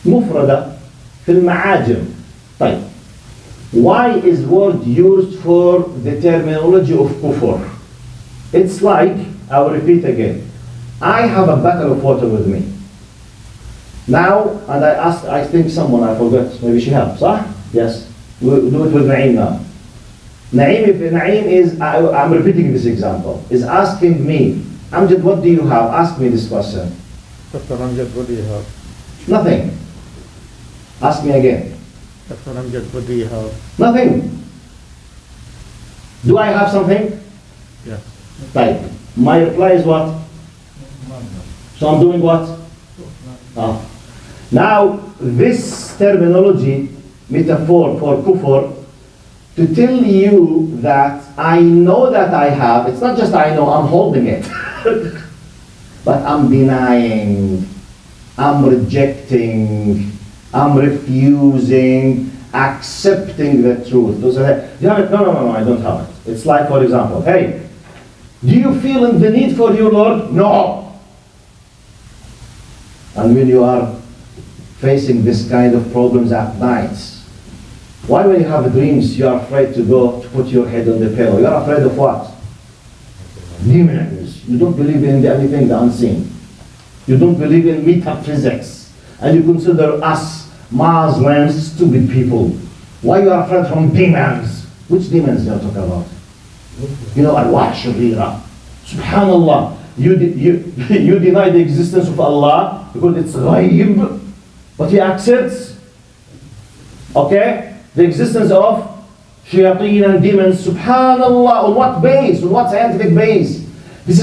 S1: مفردة في المعاجم. طيب. Why is word used for the terminology of kufr? It's like, I will repeat again. I have a bottle of water with me. Now, and I asked, I think someone, I forgot, maybe she helps, huh? Yes. We'll do it with Naeem now. Naeem is, I'm repeating this example, is asking me, Amjad, what do you have? Ask me this question.
S3: Dr. Amjad, what do you have?
S1: Nothing. Ask me again.
S3: Dr. Amjad, what do you have?
S1: Nothing. Do I have something?
S3: Yes.
S1: Right. My reply is what? So I'm doing what? Now, this terminology, metaphor for kufr, to tell you that I know that I have, it's not just I know, I'm holding it. But I'm denying, I'm rejecting, I'm refusing, accepting the truth. Those are do you have it? No, I don't have it. It's like, for example, hey, do you feel the need for your Lord? No. And when you are facing this kind of problems at night, why when you have dreams, you are afraid to go to put your head on the pillow? You are afraid of what? Demons. You don't believe in anything the unseen.
S4: You don't believe in metaphysics. And you consider us Muslims stupid people. Why you are afraid from demons? Which demons you are talking about? You know, Arwah Sharira. Subhanallah. You deny the existence of Allah because it's ghaib, but He accepts, okay, the existence of shayateen and demons. Subhanallah. On what base? On what scientific base? This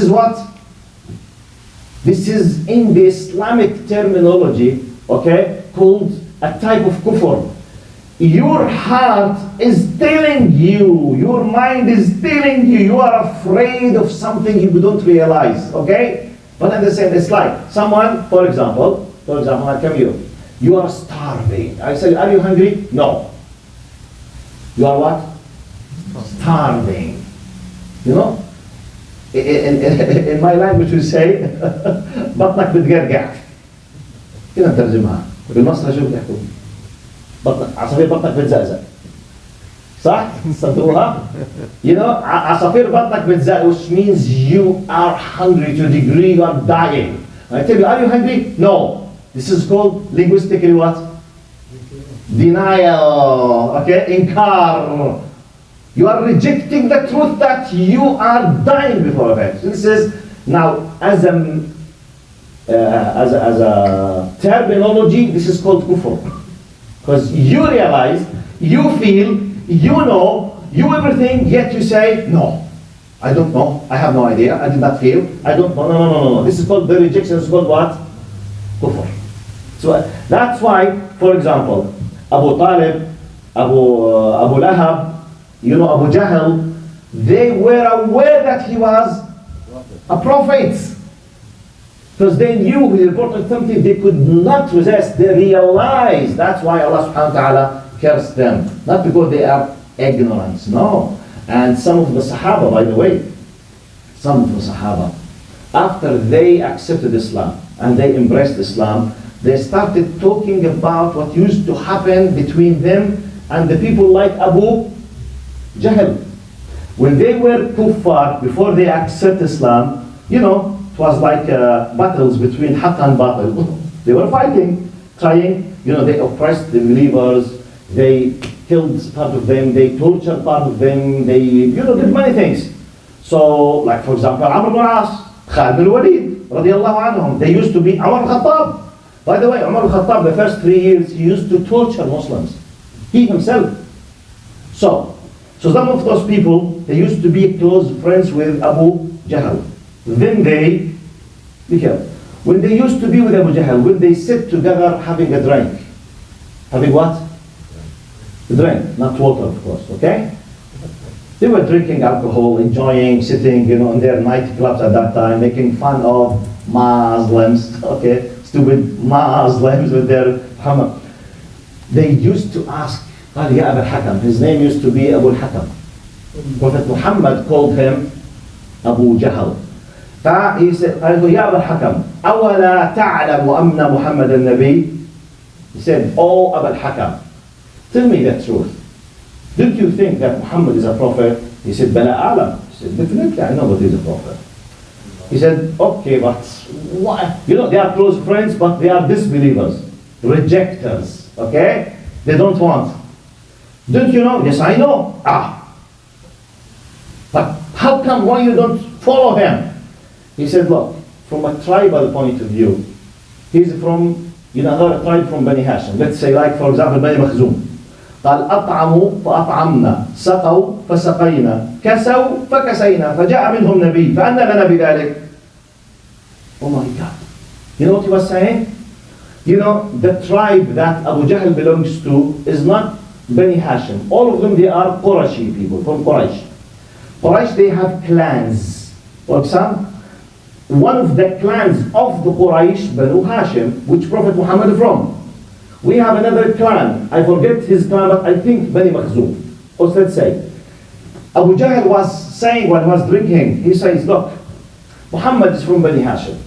S4: is in the Islamic terminology, okay, called a type of kufr. Your heart is telling you, your mind is telling you, you are afraid of something you don't realize, okay? But at the same, it's like someone, for example, I come here, you are starving. I say, are you hungry? No. You are what? Starving. You know? In my language we say بطنك بتقرقع. كده نترجمها بالمصري شو بيحكوا؟ عصافير بطنك بتزقزق. صح؟ صدقوها؟ You know, عصافير بطنك بتزقزق, which means you are hungry to a degree you are dying. I tell you, are you hungry? No. This is called linguistically what? Denial. Okay? Inkar. You are rejecting the truth that you are dying before of it. This is now as a terminology. This is called kufr, because you realize, you feel, you know, you everything, yet you say no. I don't know. I have no idea. I did not feel. I don't know. No. This is called the rejection. It's called what? Kufr. So that's why, for example, Abu Talib, Abu Lahab, you know, Abu Jahl, they were aware that he was a prophet. Because they knew he reported something they could not resist. They realized. That's why Allah subhanahu wa ta'ala cursed them. Not because they are ignorant, no. And some of the Sahaba, by the way, some of the Sahaba, after they accepted Islam and they embraced Islam, they started talking about what used to happen between them and the people like Abu Jahl. When they were kuffar, before they accept Islam, you know, it was like battles between haqq and batil. They were fighting, trying, you know, they oppressed the believers, they killed part of them, they tortured part of them, they, you know, did many things. So, like for example, Amr ibn As, Khalid bin Walid, radiallahu anhum, they used to be Umar al-Khattab. By the way, Umar al-Khattab, the first 3 years, he used to torture Muslims. He himself. So some of those people, they used to be close friends with Abu Jahl. Then they, be careful, when they used to be with Abu Jahl, when they sit together having a drink, having what? A drink, not water of course, okay? They were drinking alcohol, enjoying, sitting, you know, in their nightclubs at that time, making fun of Muslims, okay? Stupid Muslims with their hammer. They used to ask, قال يا أبا الحكم. His name used to be Abu al-Hakam. Prophet Muhammad called him Abu Jahl. He said, يا أبا الحكم أولا تعلم أن محمد النبي? He said, oh Abu al-Hakam, tell me the truth. Don't you think that Muhammad is a prophet? He said, بلا أعلم. He said, definitely I know that he's a prophet. He said, okay, but why? You know, they are close friends, but they are disbelievers, rejectors, okay? They don't want. Don't you know? Yes, I know. But how come, why you don't follow him? He said, look, from a tribal point of view, he's from, you know, another tribe from Bani Hashim. Let's say, like, for example, Bani Makhzum. قال أطعموا فأطعمنا سقوا فسقينا كسوا فكسينا فجاء منهم نبي فأنى لنا بذلك. Oh my God. You know what he was saying? You know, the tribe that Abu Jahl belongs to is not Bani Hashim. All of them, they are Qurashi people, from Quraysh. Quraysh, they have clans. For example, one of the clans of the Quraysh, Banu Hashim, which Prophet Muhammad is from. We have another clan. I forget his clan, but I think Bani Makhzum. Or let's say, Abu Jahl was saying when he was drinking, he says, look, Muhammad is from Bani Hashim.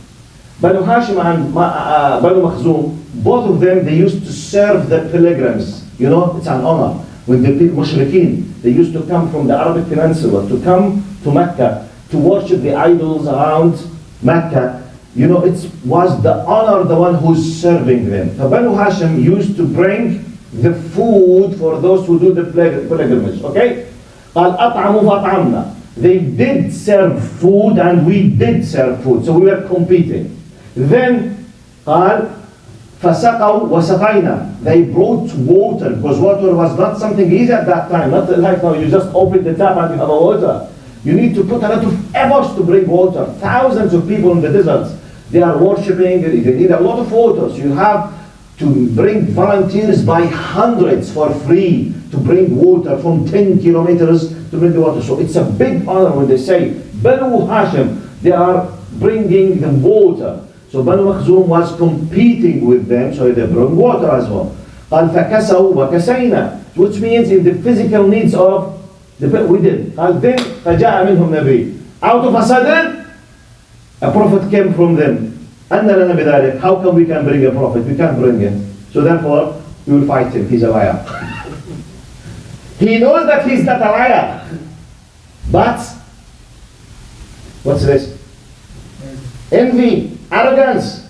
S4: Banu Hashim and Banu Makhzum, both of them, they used to serve the pilgrims. You know, it's an honor. When the mushrikeen, they used to come from the Arabic Peninsula to come to Mecca to worship the idols around Mecca. you know, it was the honor, the one who's serving them. So Banu Hashim used to bring the food for those who do the pilgrimage, okay? قال أطعموا فأطعمنا. They did serve food and we did serve food, so we were competing. Then قال فسقوا وسقينا. They brought water, because water was not something easy at that time. Not like now, you just open the tap and you have a water. You need to put a lot of efforts to bring water. Thousands of people in the deserts, they are worshipping, they need a lot of water. So you have to bring volunteers by hundreds for free to bring water from 10 kilometers to bring the water. So it's a big honor when they say, Banu Hashim, they are bringing the water. So Banu Makhzum was competing with them, so they bring water as well. قال فكسوا وكسينا, which means in the physical needs of the people, we did. قال then فجاء منهم نبي. Out of a sudden, a prophet came from them. أن لنا بذلك. How come we can bring a prophet? We can't bring it. So therefore, we will fight him. He's a liar. He knows that he's not a liar. But, what's this? Envy, arrogance.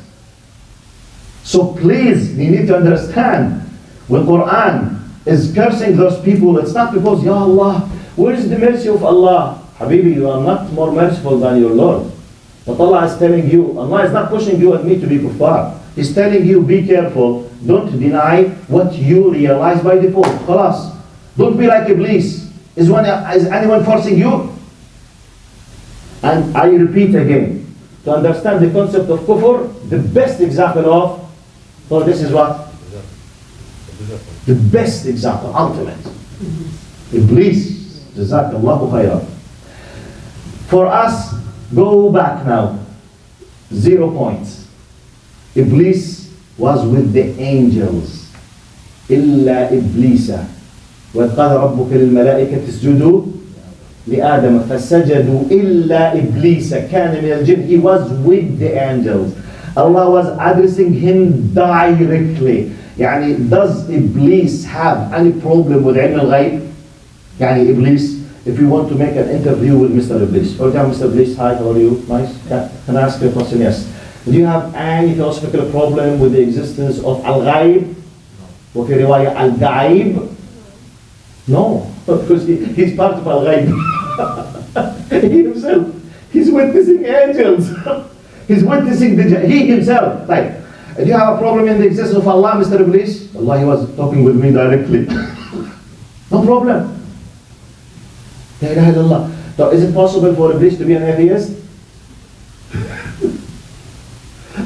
S4: So please, you need to understand, when Quran is cursing those people, it's not because, Ya Allah, where is the mercy of Allah? Habibi, you are not more merciful than your Lord. But Allah is telling you, Allah is not pushing you and me to be kuffar. He's telling you, be careful, don't deny what you realize by default. Khalas. Don't be like Iblis. Is anyone forcing you? And I repeat again, to understand the concept of kufr, the best example of, so this is what? The best example, ultimate. Iblis, Jazakallahu khairan. For us, go back now, 0 points. Iblis was with the angels. إلا إبليس وإذ قال ربك للملائكة اسجدوا لآدم فسجدوا إلا إبليس كان من الجن. He was with the angels. Allah was addressing him directly. يعني does Iblis have any problem with علم الغيب? يعني Iblis, if you want to make an interview with Mr. Iblis, or tell Mr. Iblis, hi, how are you? Nice. Yeah. Can I ask you a question? Yes. Do you have any philosophical problem with the existence of al-ghaib? وفي رواية al-ghaib? No, because he's part of al-ghaib. He himself, he's witnessing angels. He's witnessing he himself. Like, do you have a problem in the existence of Allah, Mr. Iblis? Allah, he was talking with me directly. No problem. La ilaha illallah. So is it possible for Iblis to be an atheist?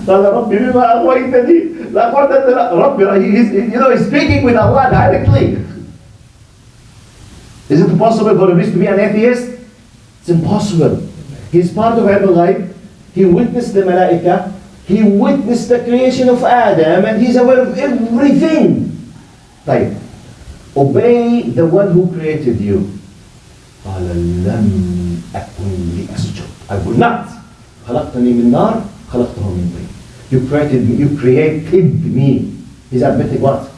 S4: قال ربي بما أغويتني لأقعدن ربي, he's speaking with Allah directly. Is it possible for Iblis to be an atheist? It's impossible. He's part of Ilm al-Ghaib. He witnessed the Malaika. He witnessed the creation of Adam, and he's aware of everything. Right. Obey the one who created you. قال لم أكن لأسجد. I will not. خلقتني من نار خلقته من طين. You created me. He's admitting what?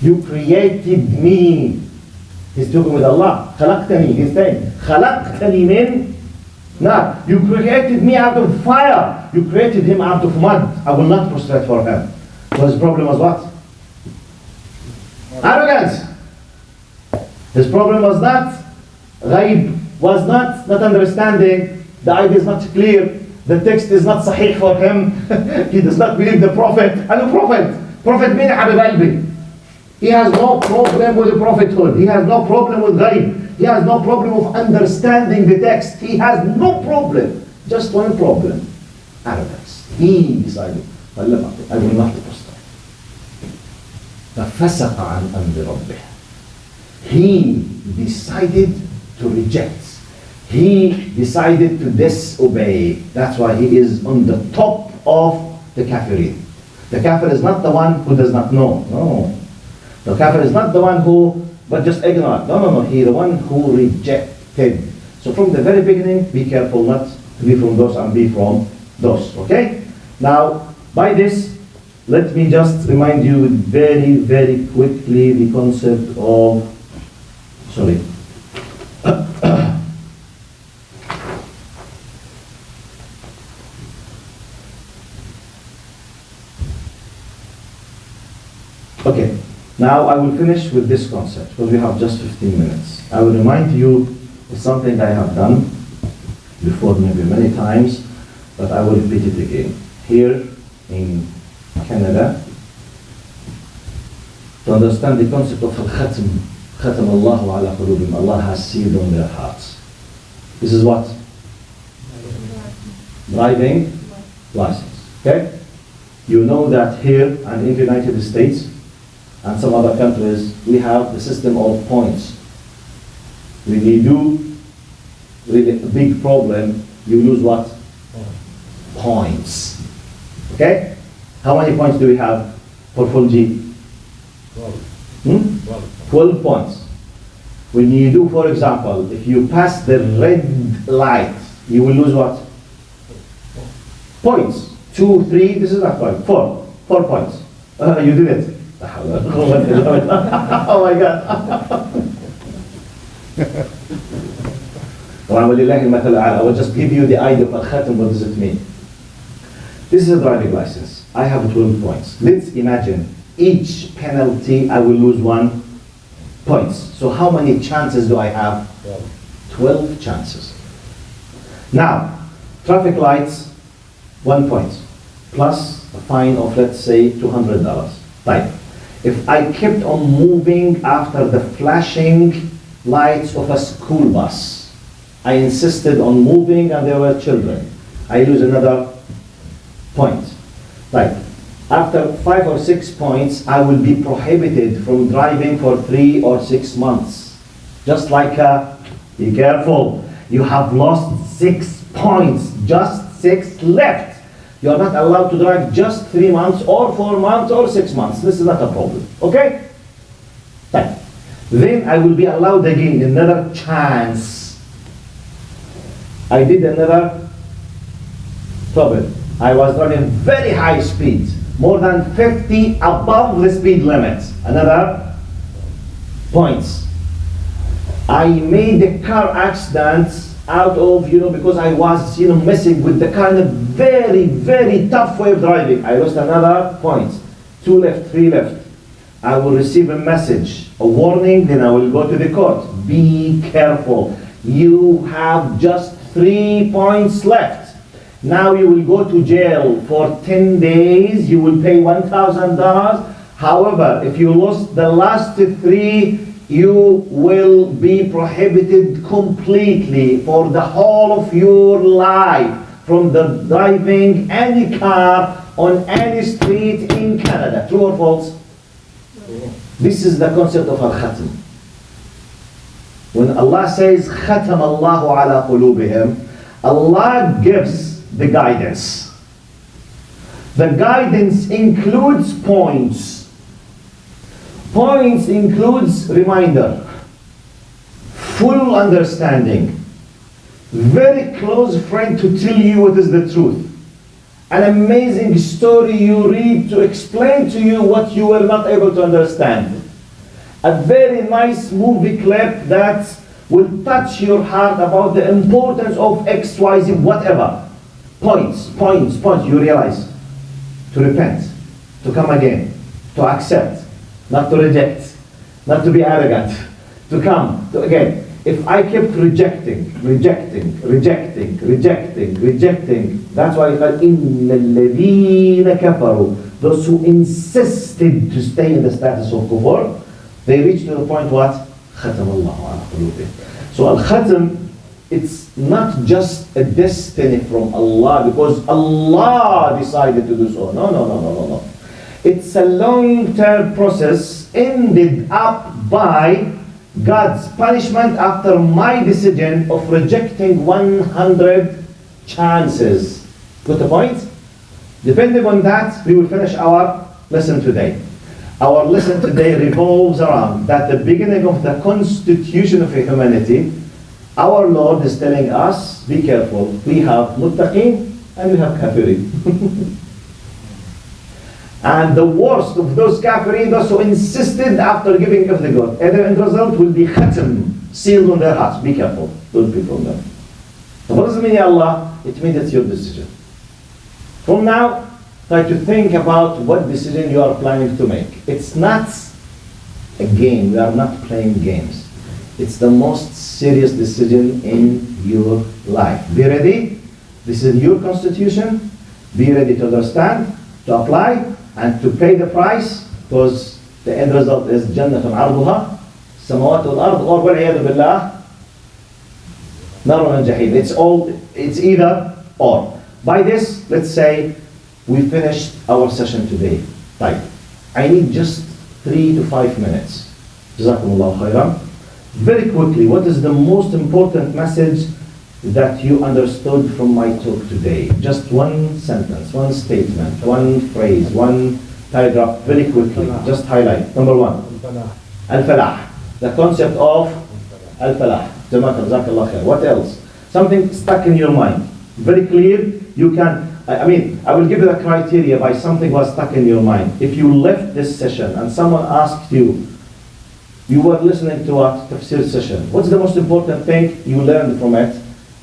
S4: You created me. He's talking with Allah. خلقتني. He's saying خلقتني من نار. You created me out of fire. You created him out of mud. I will not prostrate for him. So his problem was what? Arrogance. His problem was not ghaib, was not understanding. The idea is not clear. The text is not sahih for him. He does not believe the Prophet. And the Prophet means Habib Albi. He has no problem with the prophethood. He has no problem with ghaib. He has no problem of understanding the text. He has no problem. Just one problem. Arrogance. He decided, I will not prostrate. فَفَسَقَ عَنْ أَمْرِ رَبِّهِ. He decided to reject. He decided to disobey. That's why he is on the top of the kafirin. The kafir is not the one who does not know. No. The kafir is not the one who, but just ignorant. No. He the one who rejected. So from the very beginning, be careful not to be from those and be from those. Okay? Now, by this, let me just remind you very, very quickly the concept of, sorry.
S1: Okay, now I will finish with this concept because we have just 15 minutes. I will remind you of something I have done before, maybe many times, but I will repeat it again. Here in Canada, to understand the concept of al-khatm, khatam Allahu ala qulubihim, Allah has sealed on their hearts. This is what? Driving license. Okay? You know that here and in the United States and some other countries, we have the system of points. When you do really a big problem, you lose what? Points. Okay? How many points do we have for full G? 12 points. When you do, for example, if you pass the red light, you will lose what? Points. 2, 3, this is not point. 4 points. You did it. Oh my God. I will just give you the idea of al-khatam. What does it mean? This is a driving license. I have 12 points. Let's imagine each penalty I will lose 1 point. So how many chances do I have? 12 chances. Now, traffic lights, 1 point, plus a fine of, let's say, $200. Right. If I kept on moving after the flashing lights of a school bus, I insisted on moving and there were children, I lose another point. Right. After 5 or 6 points, I will be prohibited from driving for 3 or 6 months. Just like, be careful, you have lost 6 points, just 6 left. You are not allowed to drive just 3 months or 4 months or 6 months. This is not a problem, okay? Right. Then I will be allowed again another chance. I did another trouble. I was driving very high speed, more than 50 above the speed limit. Another points. I made a car accident out of, because I was, messing with the kind of very, very tough way of driving. I lost another point. 2 left, 3 left. I will receive a message, a warning, then I will go to the court. Be careful. You have just 3 points left. Now you will go to jail for 10 days. You will pay $1,000. However, if you lost the last 3, you will be prohibited completely for the whole of your life from the driving any car on any street in Canada. True or false? This is the concept of al-khatam. When Allah says khatam Allahu ala qulubihim, Allah gives the guidance. The guidance includes points. Points includes reminder, full understanding, very close friend to tell you what is the truth, an amazing story you read to explain to you what you were not able to understand, a very nice movie clip that will touch your heart about the importance of X, Y, Z, whatever. Points, you realize. To repent, to come again, to accept, not to reject, not to be arrogant, to come, to again. If I kept rejecting, that's why it's called الذين كفروا. Those who insisted to stay in the status of kufr, they reached to the point what? ختم الله على قلوبهم. So al-khatam, it's not just a destiny from Allah because Allah decided to do so. No. It's a long-term process ended up by God's punishment after my decision of rejecting 100 chances. Got the point? Depending on that, we will finish our lesson today. Our lesson today revolves around that the beginning of the constitution of humanity, our Lord is telling us, be careful, we have muttaqin and we have kafirin. And the worst of those kafirin, those who insisted after giving up the God, and the end result will be khatam, sealed on their hearts. Be careful, don't be from them. So what does it mean, Ya Allah? It means it's your decision. From now,
S4: try to think about what decision you are planning to make. It's not a game. We are not playing games. It's the most serious decision in your life. Be ready. This is your constitution. Be ready to understand, to apply, and to pay the price, because the end result is Jannatun arduha samawat wal ard, or wal'iyadu billah narun al-jahim. It's either or. By this, let's say we finished our session today. Right. I need just 3 to 5 minutes. Jazakumullahu khairan. Very quickly, what is the most important message that you understood from my talk today? Just one sentence, one statement, one phrase, one paragraph, very quickly. Just highlight. Number 1. Al-falah. The concept of al-falah. Jazakallah khair. What else? Something stuck in your mind. Very clear. You can, I will give you the criteria by something was stuck in your mind. If you left this session and someone asked you, you were listening to a tafsir session, what's the most important thing you learned from it?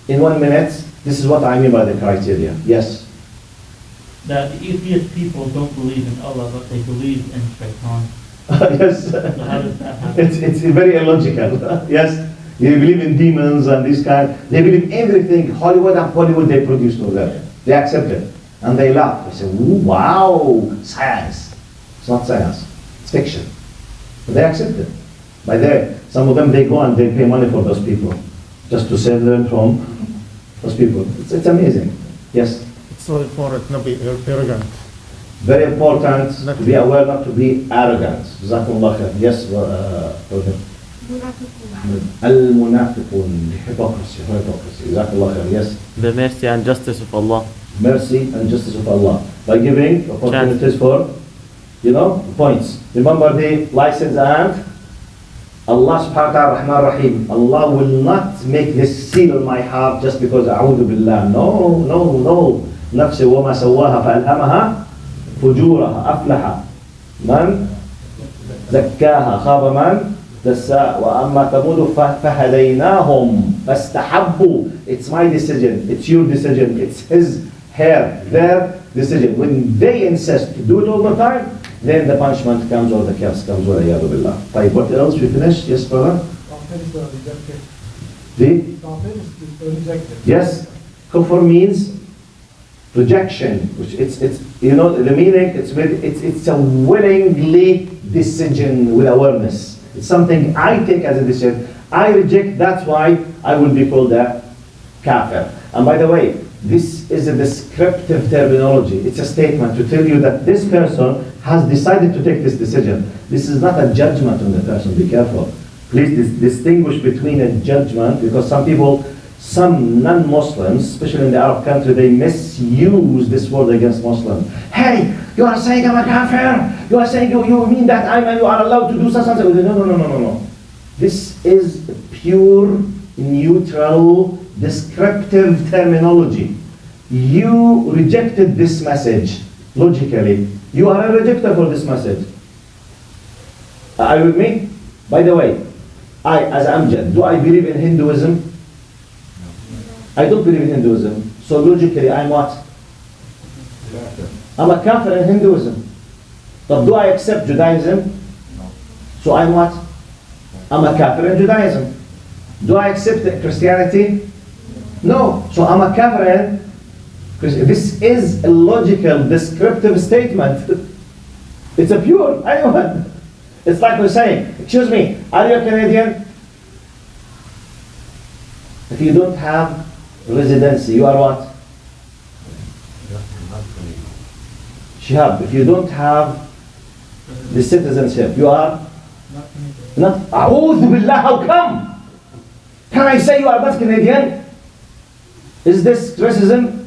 S4: In 1 minute, this is what I mean by the criteria. Yes?
S5: That the atheist people don't believe in Allah, but they believe in shaitan.
S4: Yes.
S5: So how does that happen?
S4: It's very illogical. Yes? They believe in demons and this kind. They believe everything Hollywood and Bollywood they produce to them. They accept it. And they laugh. They say, "Ooh, wow, science." It's not science. It's fiction. But they accept it. By there, some of them, they go and they pay money for those people, just to save them from those people. It's amazing. Yes?
S3: It's so important not be arrogant.
S4: Very important to be aware not to be arrogant. Jazakumullah khair. Yes? Al-munafiqun. Hypocrisy. Jazakumullah khair. Yes?
S6: The mercy and justice of Allah.
S4: Mercy and justice of Allah. By giving opportunities for, points. Remember the license and Allah subhanahu wa ta'ala Rahman Rahim. Allah will not make this seal in my heart just because A'udhu Billah. No. نفسي وما سواها فألهمها فجورها أفلح من زكاها خاب من دساها وأما ثمود فهديناهم فاستحبوا. It's my decision. It's your decision. It's his, their decision. When they insist to do it all the time, then the punishment comes or the curse comes. وَلَيَّذُ بِاللَّهِ. طيب, what else we finished? Yes, brother? Yes. Kufr means rejection, which it's the meaning, it's a willingly decision with awareness. It's something I take as a decision. I reject, that's why I will be called a kafir. And by the way, this is a descriptive terminology. It's a statement to tell you that this person has decided to take this decision. This is not a judgment on the person. Be careful. Please distinguish between a judgment, because some non-Muslims, especially in the Arab country, they misuse this word against Muslims. Hey, you are saying I'm a kafir. You are saying you mean that you are allowed to do something. No. This is pure, neutral, descriptive terminology. You rejected this message logically. You are a rejecter for this message. Are you with me? By the way, I, as Amjad, do I believe in Hinduism? I don't believe in Hinduism. So logically, I'm what? I'm a kafir in Hinduism. But do I accept Judaism? No. So I'm what? I'm a kafir in Judaism. Do I accept Christianity? No. So I'm a kafir in Christianity. This is a logical, descriptive statement. It's a pure, anyone. It's like we're saying, excuse me, are you a Canadian? If you don't have residency, you are what? Shihab, if you don't have the citizenship, you are? Not. A'udhu billah, how come? Can I say you are not Canadian? Is this racism?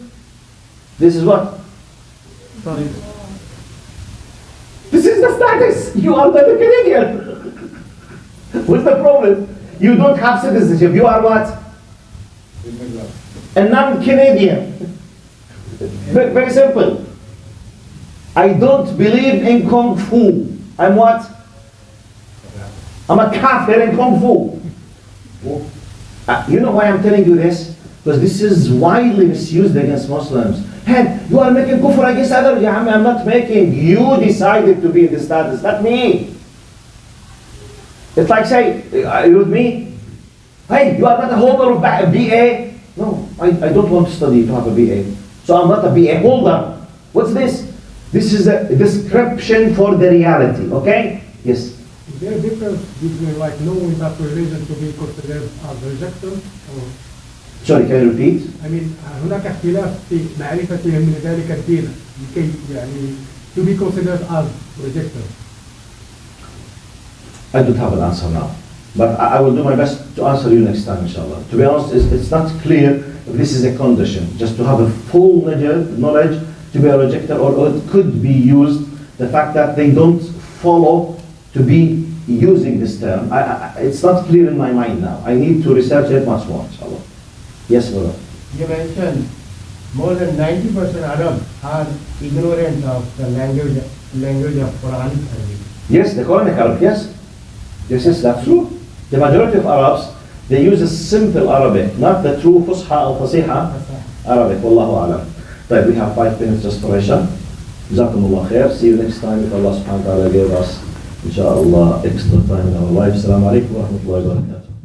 S4: This is what? This is the status. You are not a Canadian. What's the problem? You don't have citizenship. You are what? A non-Canadian. Very simple. I don't believe in Kung Fu. I'm what? I'm a kafir in Kung Fu. You know why I'm telling you this? Because this is widely misused against Muslims. Hey, you are making kufr against others. Yeah, I'm not making. You decided to be in this status, not me. It's like say, are you with me? Hey, you are not a holder of BA. No, I don't want to study to have a BA. So I'm not a BA holder. What's this? This is a description for the reality, okay? Yes?
S2: Is there a difference between like knowing that religion to be considered as rejected? Or
S4: Sorry, can you repeat?
S2: I mean هناك اختلاف في معرفتهم من ذلك الدين لكي يعني to be considered as rejected.
S4: I don't have an answer now. But I will do my best to answer you next time, inshallah. To be honest, it's not clear if this is a condition. Just to have a full knowledge to be a rejecter, or it could be used, the fact that they don't follow to be using this term. It's not clear in my mind now. I need to research it much more, inshallah. Yes, brother.
S2: You mentioned more than 90% Arabs are ignorant of the language of Quranic Arabic.
S4: Yes, the Quranic Arabic, yes. Yes, that's true. The majority of Arabs, they use a simple Arabic, not the true Fusha or Fasiha Arabic. Wallahu alam. Right, we have 5 minutes just for Isha. Jazakumullah khair. See you next time if Allah subhanahu wa ta'ala gave us, inshallah, extra time in our lives. Assalamu alaikum wa rahmatullahi wa barakatuh.